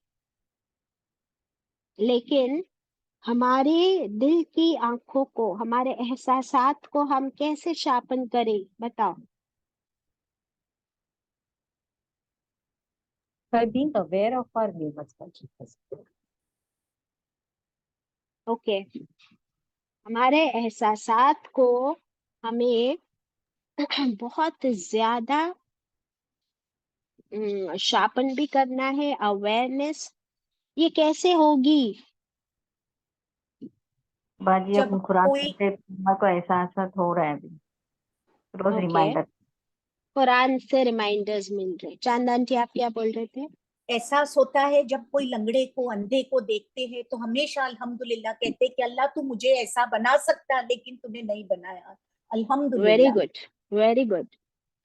लेकिन हमारे दिल की आंखों को, हमारे एहसासात को हम कैसे शार्पन करें, बताओ। By being aware of our limits, okay. हमारे एहसासात को हमें बहुत ज्यादा शार्पन भी करना है। अवेयरनेस ये कैसे होगी? बाजी जब अपन खुराक कोई से हमारे को एहसास हो रहा है अभी, रोज ओके, रिमाइंडर। कुरान से रिमाइंडर्स मिल रहे। चांद आंटी आप क्या बोल रहे थे? एहसास होता है, जब कोई लंगड़े को, अंधे को देखते हैं तो हमेशा अल्हम्दुलिल्लाह कहते हैं कि अल्लाह तू मुझे ऐसा बना सकता लेकिन तूने नहीं बनाया। वेरी अल्हम्दुलिल्लाह। Good, very good.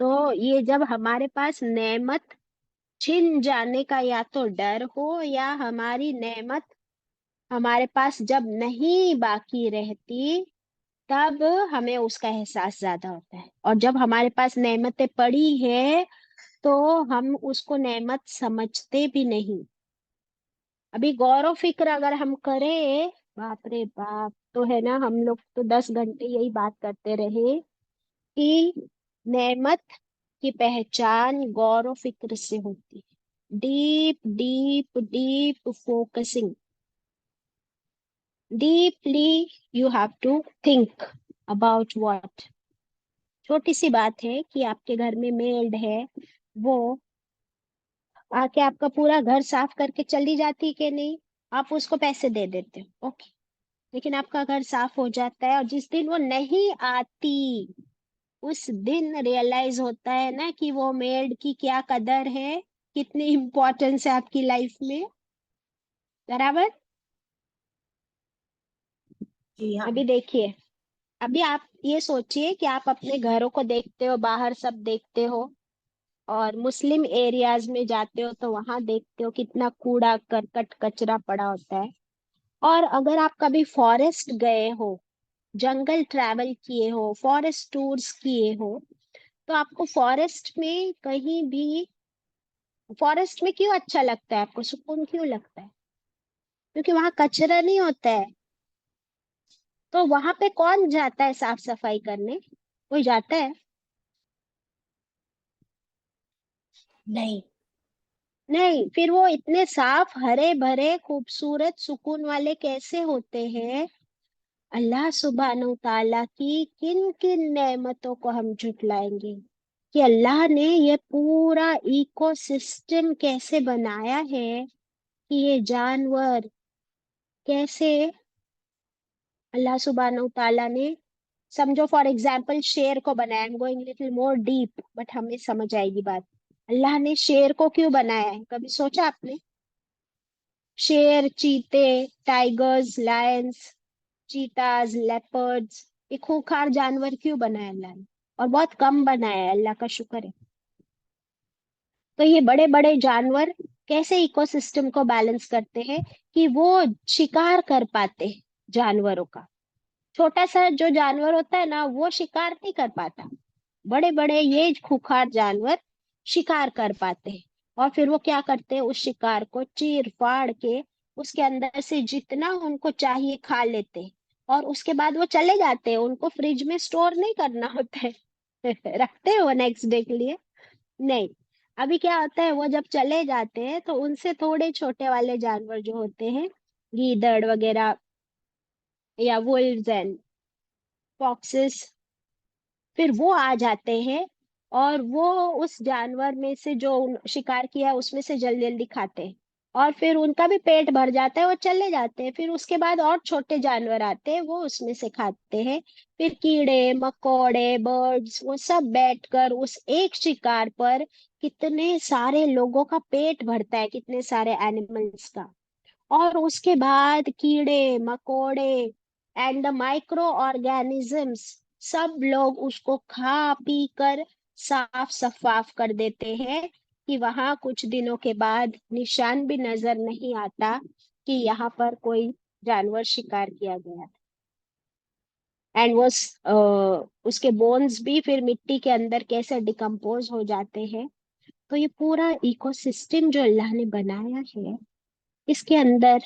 तो ये जब हमारे पास नेमत छिन जाने का या तो डर हो, या हमारी नेमत हमारे पास जब नहीं बाकी रहती, तब हमें उसका एहसास ज्यादा होता है। और जब हमारे पास नेमतें पड़ी है, तो हम उसको नेमत समझते भी नहीं। अभी गौर व फिक्र अगर हम करें, बाप रे बाप, तो है ना, हम लोग तो 10 घंटे यही बात करते रहे कि नेमत की पहचान गौर व फिक्र से होती है। Deep deep deep focusing, deeply you have to think about what. छोटी सी बात है कि आपके घर में मेड है, वो आके आपका पूरा घर साफ करके चली जाती कि नहीं? आप उसको पैसे दे देते हो, ओके। लेकिन आपका घर साफ हो जाता है और जिस दिन वो नहीं आती उस दिन रियलाइज होता है ना कि वो मेड की क्या कदर है, कितनी इम्पोर्टेंस है आपकी लाइफ में। बराबर। जी हाँ। अभी देखिए, अभी आप ये सोचिए कि आप अपने घरों को देखते हो, बाहर सब देखते हो, और मुस्लिम एरियाज में जाते हो तो वहां देखते हो कितना कूड़ा करकट कचरा पड़ा होता है। और अगर आप कभी फॉरेस्ट गए हो, जंगल ट्रैवल किए हो, फॉरेस्ट टूर्स किए हो, तो आपको फॉरेस्ट में कहीं भी, फॉरेस्ट में क्यों अच्छा लगता है आपको, सुकून क्यों लगता है? क्योंकि वहां कचरा नहीं होता है। तो वहां पे कौन जाता है साफ सफाई करने? कोई जाता है? नहीं। नहीं। फिर वो इतने साफ हरे भरे खूबसूरत सुकून वाले कैसे होते हैं? अल्लाह सुब्हानहू ताला की किन किन नेमतों को हम झुटलाएंगे कि अल्लाह ने ये पूरा इकोसिस्टम कैसे बनाया है, कि ये जानवर कैसे अल्लाह सुब्हानहू ताला ने, समझो फॉर एग्जाम्पल शेर को बनाया। I am going little more deep but हमें समझ आएगी बात। अल्लाह ने शेर को क्यों बनाया है, कभी सोचा आपने? शेर, चीते, टाइगर्स, लायंस, चीताज, लेपर्ड्स, ये खूंखार जानवर क्यों बनाया अल्लाह ने? और बहुत कम बनाया है, अल्लाह का शुक्र है। तो ये बड़े बड़े जानवर कैसे इकोसिस्टम को बैलेंस करते हैं कि वो शिकार कर पाते हैं जानवरों का। छोटा सा जो जानवर होता है ना वो शिकार नहीं कर पाता, बड़े बड़े ये खूंखार जानवर शिकार कर पाते हैं। और फिर वो क्या करते हैं, उस शिकार को चीर फाड़ के उसके अंदर से जितना उनको चाहिए खा लेते हैं। और उसके बाद वो चले जाते हैं, उनको फ्रिज में स्टोर नहीं करना होता है रखते हो नेक्स्ट डे के लिए? नहीं। अभी क्या होता है, वो जब चले जाते हैं तो उनसे थोड़े छोटे वाले जानवर जो होते हैं, गीदड़ वगैरह या वुल्व्स एंड फॉक्सेस, फिर वो आ जाते हैं और वो उस जानवर में से जो शिकार किया उसमें से जल्दी जल्दी खाते हैं। और फिर उनका भी पेट भर जाता है, वो चले जाते हैं। फिर उसके बाद और छोटे जानवर आते हैं, वो उसमें से खाते हैं। फिर कीड़े मकोड़े बर्ड्स वो सब बैठकर उस एक शिकार पर कितने सारे लोगों का पेट भरता है, कितने सारे एनिमल्स का। और उसके बाद कीड़े मकोड़े एंड द माइक्रो ऑर्गेनिजम्स सब लोग उसको खा पी कर साफ सफाफ कर देते हैं, कि वहां कुछ दिनों के बाद निशान भी नजर नहीं आता कि यहाँ पर कोई जानवर शिकार किया गया। एंड वो उसके बोन्स भी फिर मिट्टी के अंदर कैसे डिकम्पोज हो जाते हैं। तो ये पूरा इकोसिस्टम जो अल्लाह ने बनाया है, इसके अंदर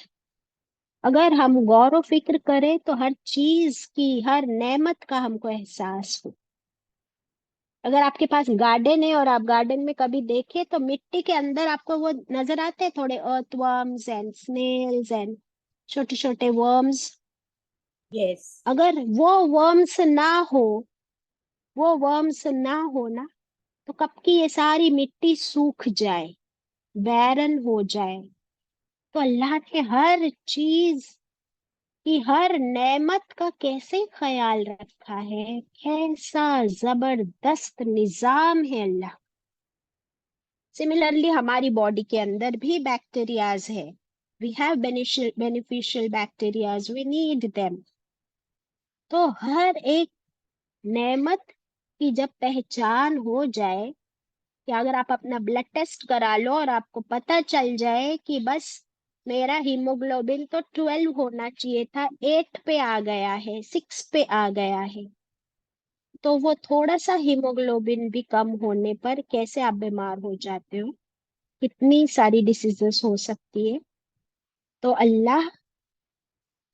अगर हम गौर व फिक्र करें तो हर चीज की, हर नेमत का हमको एहसास हो। अगर आपके पास गार्डन है और आप गार्डन में कभी देखें तो मिट्टी के अंदर आपको वो नजर आते हैं, थोड़े अर्थवर्म्स एंड स्नेल्स एंड छोटे छोटे वर्म्स। यस। अगर वो वर्म्स ना हो ना, तो कब की ये सारी मिट्टी सूख जाए, बैरन हो जाए। तो अल्लाह ने हर चीज कि हर नेमत का कैसे ख्याल रखा है, कैसा जबरदस्त निजाम है अल्लाह। सिमिलरली हमारी बॉडी के अंदर भी बैक्टीरियाज है। We have beneficial bacterias, we need them. तो हर एक नेमत की जब पहचान हो जाए, कि अगर आप अपना ब्लड टेस्ट करा लो और आपको पता चल जाए कि बस मेरा हीमोग्लोबिन तो 12 होना चाहिए था, 8 पे आ गया है, 6 पे आ गया है, तो वो थोड़ा सा हीमोग्लोबिन भी कम होने पर कैसे आप बीमार हो जाते हो, कितनी सारी डिसीजेस हो सकती है। तो अल्लाह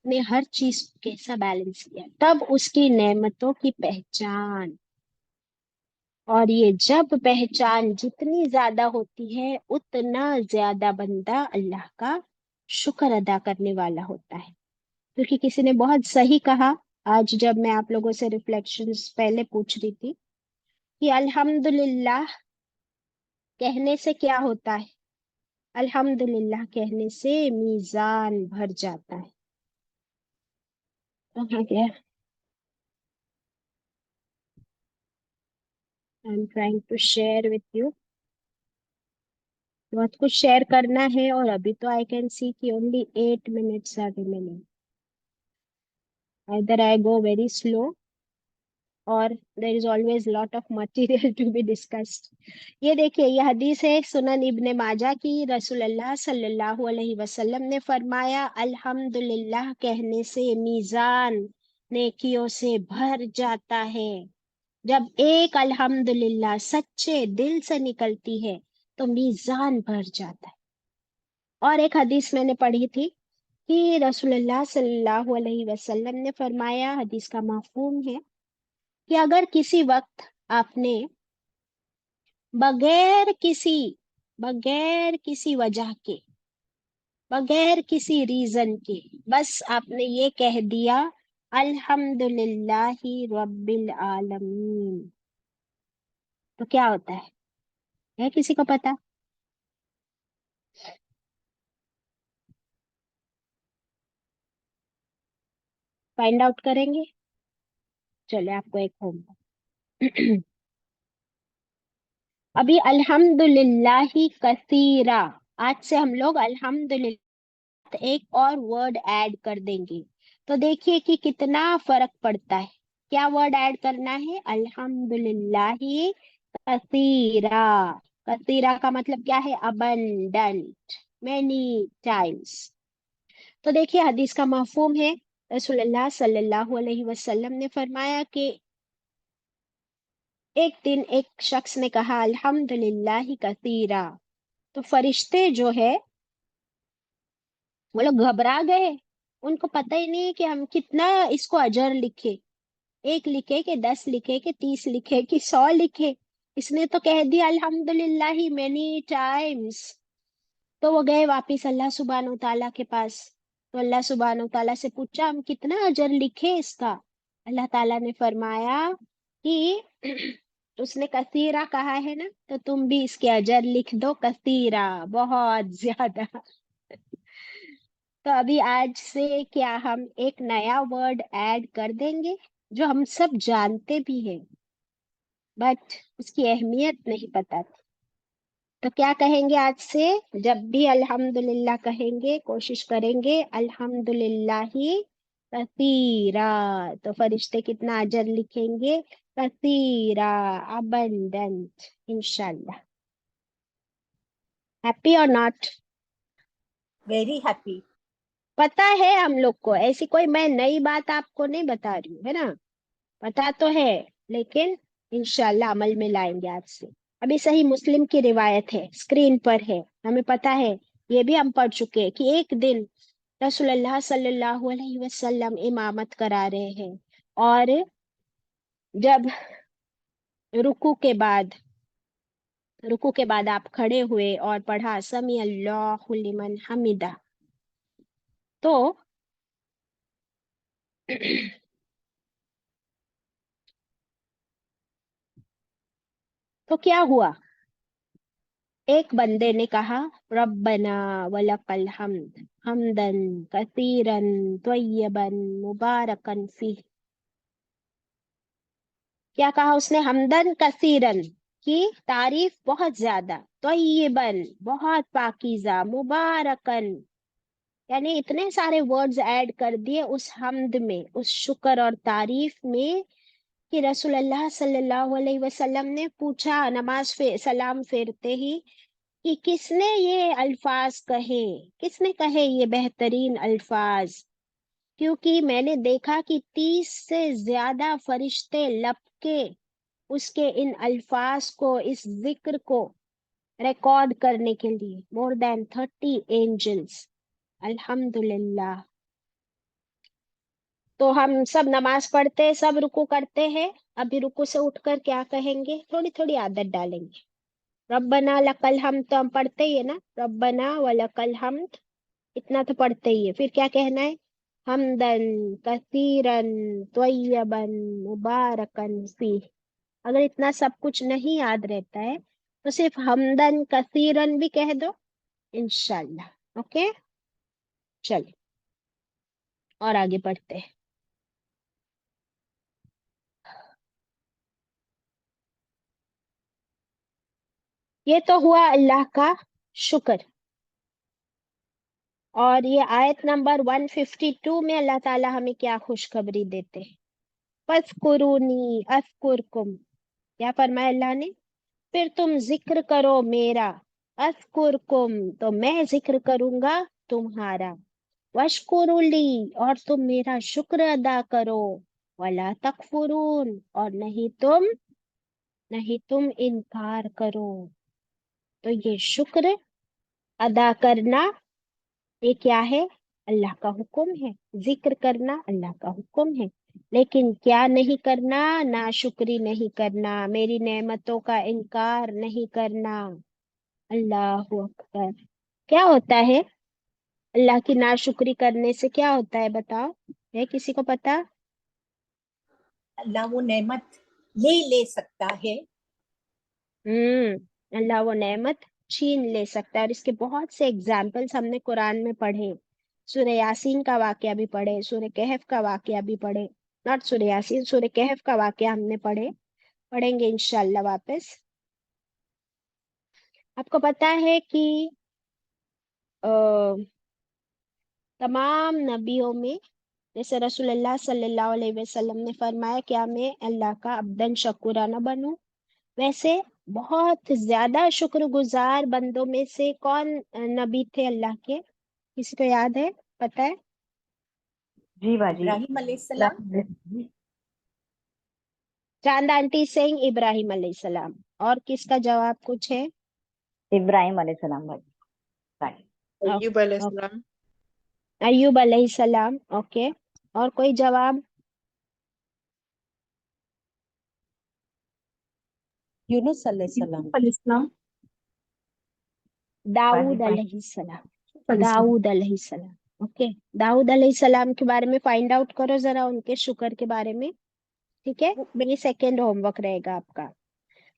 ने हर चीज को कैसा बैलेंस किया, तब उसकी नेमतों की पहचान। और ये जब पहचान जितनी ज्यादा होती है उतना ज्यादा बंदा अल्लाह का शुक्र अदा करने वाला होता है। क्योंकि किसी ने बहुत सही कहा, आज जब मैं आप लोगों से रिफ्लेक्शंस पहले पूछ रही थी, कि अल्हम्दुलिल्लाह कहने से क्या होता है? अल्हम्दुलिल्लाह कहने से मीजान भर जाता है। कहाँ गया? I am trying to share with you. बहुत कुछ शेयर करना है और अभी तो आई कैन सी कि only 8 minutes are remaining. either I go very slow और there is always lot of material to be discussed। ये देखिए, ये हदीस है सुनन इब्ने माजा की। रसूलुल्लाह सल्लल्लाहु अलैहि वसल्लम ने फरमाया, अल्हम्दुलिल्लाह कहने से मीजान नेकियों से भर जाता है। जब एक अल्हम्दुलिल्लाह सच्चे दिल से निकलती है तो मीजान भर जाता है। और एक हदीस मैंने पढ़ी थी कि रसूलुल्लाह सल्लल्लाहु अलैहि वसल्लम ने फरमाया, हदीस का मफहूम है कि अगर किसी वक्त आपने बगैर किसी बगैर किसी वजह के, बगैर किसी रीजन के, बस आपने ये कह दिया अल्हम्दुलिल्लाहि रब्बिल आलमीन, तो क्या होता है किसी को पता? फाइंड आउट करेंगे। चले आपको एक होमवर्क। अभी अल्हम्दुलिल्लाहि कसीरा, आज से हम लोग अल्हम्दुलिल्लाह एक और वर्ड ऐड कर देंगे। तो देखिए कि कितना फर्क पड़ता है। क्या वर्ड ऐड करना है? अल्हम्दुलिल्लाहि कसीरा। कसीरा का मतलब क्या है? Abundant, many times. तो देखिए हदीस का मफहूम है, रसूलुल्लाह सल्लल्लाहु अलैहि वसल्लम ने फरमाया कि एक दिन एक शख्स ने कहा अल्हम्दुलिल्लाहि कसीरा, तो फरिश्ते जो है वो लोग घबरा गए। उनको पता ही नहीं कि हम कितना इसको अजर लिखे, 1 लिखे कि 10 लिखे कि 30 लिखे कि 100 लिखे। इसने तो कह दिया अल्हम्दुलिल्लाह मेनी टाइम्स। तो वो गए वापिस अल्लाह सुब्हानो ताला के पास। तो अल्लाह सुब्हानो ताला से पूछा हम कितना अजर लिखे इसका? अल्लाह ताला ने फरमाया कि उसने कसीरा कहा है ना, तो तुम भी इसके अजर लिख दो कसीरा, बहुत ज्यादा। तो अभी आज से क्या हम एक नया वर्ड ऐड कर देंगे जो हम सब जानते भी हैं बट उसकी अहमियत नहीं पता थी। तो क्या कहेंगे आज से? जब भी अल्हम्दुलिल्लाह कहेंगे कोशिश करेंगे अल्हम्दुलिल्लाही कसीरा। तो फरिश्ते कितना अजर लिखेंगे? कसीरा, अबंडेंट, इंशाल्लाह। हैप्पी और नॉट? Very happy. पता है हम लोग को, ऐसी कोई मैं नई बात आपको नहीं बता रही हूँ, है ना? पता तो है, लेकिन इंशाल्लाह अमल में लाएंगे आज से। अभी सही मुस्लिम की रिवायत है, स्क्रीन पर है, हमें पता है, ये भी हम पढ़ चुके हैं कि एक दिन रसूलुल्लाह सल्लल्लाहु अलैहि वसल्लम इमामत करा रहे हैं और जब रुकू के बाद आप खड़े हुए और पढ़ा समी अल्लाहु लिमन हमिदा, तो तो क्या हुआ? एक बंदे ने कहा रब्बना वलकल हम्द हम्दन कसीरन तय्यबन मुबारकन फी। क्या कहा उसने? हमदन कसीरन, की तारीफ बहुत ज्यादा, तय्यबन बहुत पाकीज़ा, मुबारकन यानी इतने सारे वर्ड्स ऐड कर दिए उस हमद में, उस शुक्र और तारीफ में कि रसूलुल्लाह सल्लल्लाहु अलैहि वसल्लम ने पूछा नमाज सलाम फेरते ही कि किसने ये अल्फाज कहे, किसने कहे ये बेहतरीन अल्फाज? क्योंकि मैंने देखा कि 30 से ज्यादा फरिश्ते लपके उसके इन अल्फाज को, इस जिक्र को रिकॉर्ड करने के लिए। More than 30 angels. अल्हम्दुलिल्लाह। तो हम सब नमाज पढ़ते हैं, सब रुकू करते हैं। अभी रुकू से उठकर क्या कहेंगे? थोड़ी थोड़ी आदत डालेंगे। रब्बना लकल हम, तो हम पढ़ते ही है ना, रब्बना व लकल हमद, इतना तो पढ़ते ही है। फिर क्या कहना है? हमदन कसीरन तय्यबन मुबारकन फी। अगर इतना सब कुछ नहीं याद रहता है तो सिर्फ हमदन कसीरन भी कह दो, इंशाल्लाह। ओके, चलिए और आगे बढ़ते हैं। ये तो हुआ अल्लाह का शुक्र। और ये आयत नंबर 152 में अल्लाह ताला हमें क्या खुशखबरी देते हैं? फज़कुरूनी अज़कुरकुम। क्या फरमाया अल्लाह ने? फिर तुम जिक्र करो मेरा। अज़कुरकुम, तो मैं जिक्र करूंगा तुम्हारा। वशकुरुली, और तुम मेरा शुक्र अदा करो। वला तकफुरून, और नहीं तुम इनकार करो। तो ये शुक्र अदा करना, ये क्या है? अल्लाह का हुक्म है। जिक्र करना अल्लाह का हुक्म है। लेकिन क्या नहीं करना? नाशुक्री नहीं करना, मेरी नेमतों का इनकार नहीं करना। अल्लाह अकबर। क्या होता है अल्लाह की नाशुक्री करने से? क्या होता है बताओ, है किसी को पता? अल्लाह वो नेमत ले सकता है। अल्लाह वो नेमत छीन ले सकता है। और इसके बहुत से एग्जाम्पल्स हमने कुरान में पढ़े। सूरह यासीन का वाकया भी पढ़े, सूरह कहफ का वाकया भी पढ़े। नॉट सूरह यासीन, सूरह कहफ का वाकया हमने पढ़ेंगे इंशाल्लाह वापस। आपको पता है कि अ, तमाम नबियों में, जैसे रसूलुल्लाह सल्लल्लाहु अलैहि वसल्लम ने फरमाया, क्या मैं अल्लाह का अब्दन शकुरा न बनूं? वैसे बहुत ज्यादा शुक्रगुजार बंदों में से कौन नबी थे अल्लाह के? किसी को याद है, पता है? जी बाजी। इब्राहिम अलैहिस्सलाम। चांद आंटी सिंह इब्राहिम अलैहिस्सलाम। और किसका जवाब कुछ है? इब्राहिम अलैहिस्सलाम बाजी। बाजी। अय्यूब ओके, अलैहिस्सलाम। अय्यूब अलैहिस्सलाम। ओके, और कोई जवाब? यूनुस अलैहिस्सलाम। बाजी दाऊद पॉइंट। अलैहिस्सलाम। दाऊद अलैहिस्सलाम। ओके, दाऊद अलैहिस्सलाम के बारे में फाइंड आउट करो जरा, उनके शुक्र के बारे में। ठीक है, ये सेकेंड होमवर्क रहेगा आपका।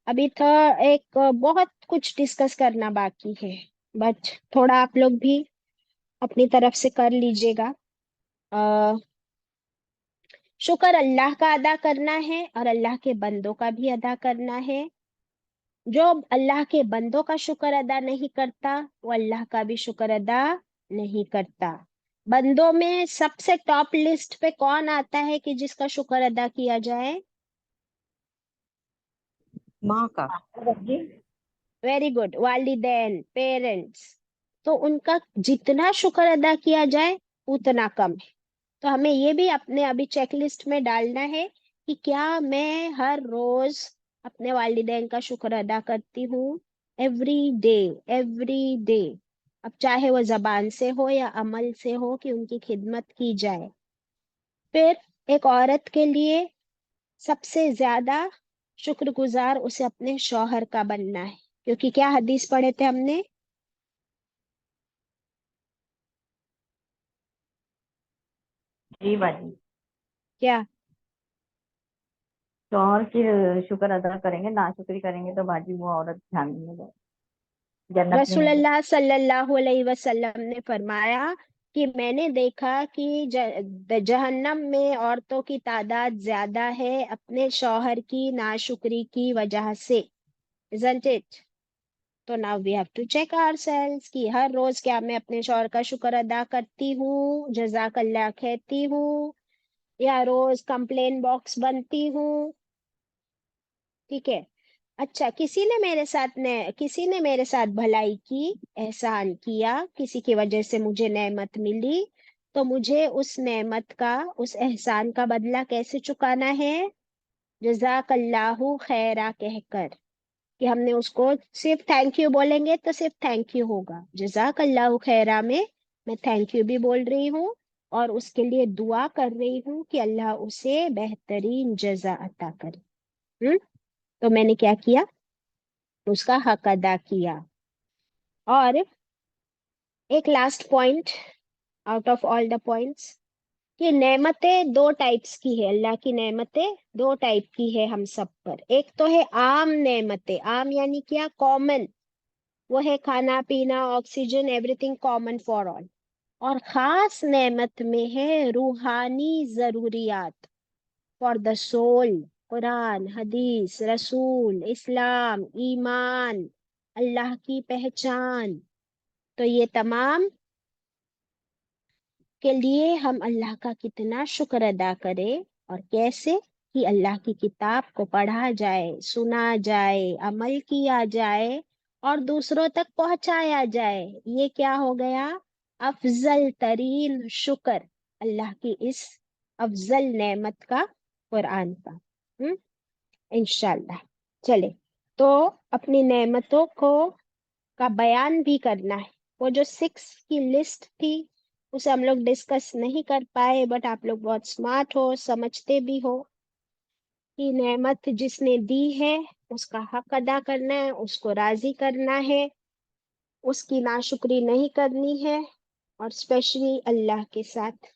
अभी तो एक बहुत कुछ डिस्कस करना बाकी है, बट थोड़ा आप लोग भी अपनी तरफ से कर लीजिएगा। अ, शुक्र अल्लाह का अदा करना है और अल्लाह के बंदों का भी अदा करना है। जो अल्लाह के बंदों का शुक्र अदा नहीं करता, वो अल्लाह का भी शुक्र अदा नहीं करता। बंदों में सबसे टॉप लिस्ट पे कौन आता है कि जिसका शुक्र अदा किया जाए? माँ का। वेरी गुड, वालिदैन, पेरेंट्स। तो उनका जितना शुक्र अदा किया जाए उतना कम है। तो हमें ये भी अपने अभी चेकलिस्ट में डालना है कि क्या मैं हर रोज अपने वालिदैन का शुक्र अदा करती हूँ? Every day, every day. अब चाहे वो जबान से हो या अमल से हो, कि उनकी खिदमत की जाए। फिर एक औरत के लिए सबसे ज्यादा शुक्रगुजार उसे अपने शौहर का बनना है, क्योंकि क्या हदीस पढ़े थे हमने? जी बाजी। क्या? शौहर की शुक्र अदा करेंगे, नाशुक्री करेंगे तो बाजी वो औरत ध्यान नहीं देगी, जन्नत नहीं मिलेगी। रसूलुल्लाह सल्लल्लाहु अलैहि वसल्लम ने फरमाया कि मैंने देखा कि जहन्नम में औरतों की तादाद ज्यादा है अपने शौहर की नाशुक्री की वजह से। Isn't it? तो now we have to check ourselves कि हर रोज क्या मैं अपने शौहर का शुक्र अदा करती हूँ, जज़ाकल्लाह कहती हूँ, या रोज कंप्लेन बॉक्स बनती हूँ? ठीक है। अच्छा, किसी ने मेरे साथ भलाई की, एहसान किया, किसी की वजह से मुझे नेमत मिली, तो मुझे उस नेमत का, उस एहसान का बदला कैसे चुकाना है? जज़ाकल्लाहु खैरा कहकर, कि हमने उसको सिर्फ थैंक यू बोलेंगे तो सिर्फ थैंक यू होगा। जज़ाकल्लाहु खैरा में मैं थैंक यू भी बोल रही हूँ और उसके लिए दुआ कर रही हूँ कि अल्लाह उसे बेहतरीन जजा अता करे। तो मैंने क्या किया? उसका हक अदा किया। और एक last point out of all the points, कि नेमतें दो टाइप्स की है। अल्लाह की नेमतें दो टाइप की है हम सब पर। एक तो है आम नेमतें, आम यानी क्या? कॉमन। वो है खाना पीना, oxygen, everything common for all. और खास नेमत में है रूहानी जरूरियात फॉर द सोल, कुरान, हदीस, रसूल, इस्लाम, ईमान, अल्लाह की पहचान। तो ये तमाम के लिए हम अल्लाह का कितना शुक्र अदा करें, और कैसे कि अल्लाह की किताब को पढ़ा जाए, सुना जाए, अमल किया जाए और दूसरों तक पहुंचाया जाए। ये क्या हो गया? अफजल तरीन शुक्र अल्लाह की इस अफजल नेमत का, कुरान का। इंशाल्लाह। चले, तो अपनी नेमतों को का बयान भी करना है। वो जो 6 की लिस्ट थी उसे हम लोग डिस्कस नहीं कर पाए, बट आप लोग बहुत स्मार्ट हो, समझते भी हो कि नेमत जिसने दी है उसका हक अदा करना है, उसको राजी करना है, उसकी नाशुक्री नहीं करनी है, और स्पेशली अल्लाह के साथ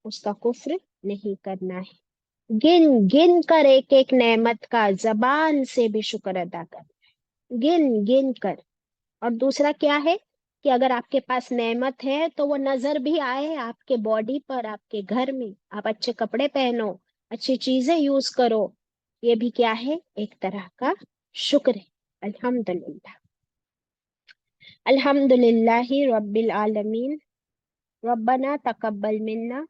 उसका कुफ्र नहीं करना है। गिन गिन कर एक एक नेमत का जबान से भी शुक्र अदा करना है, गिन गिन कर। और दूसरा क्या है कि अगर आपके पास नेमत है तो वो नजर भी आए आपके बॉडी पर, आपके घर में, आप अच्छे कपड़े पहनो, अच्छी चीजें यूज करो, ये भी क्या है? एक तरह का शुक्र है। अल्हम्दुलिल्लाह। अल्हम्दुलिल्लाहि रब्बिल आलमीन। रब्बना तकब्बल मिन्ना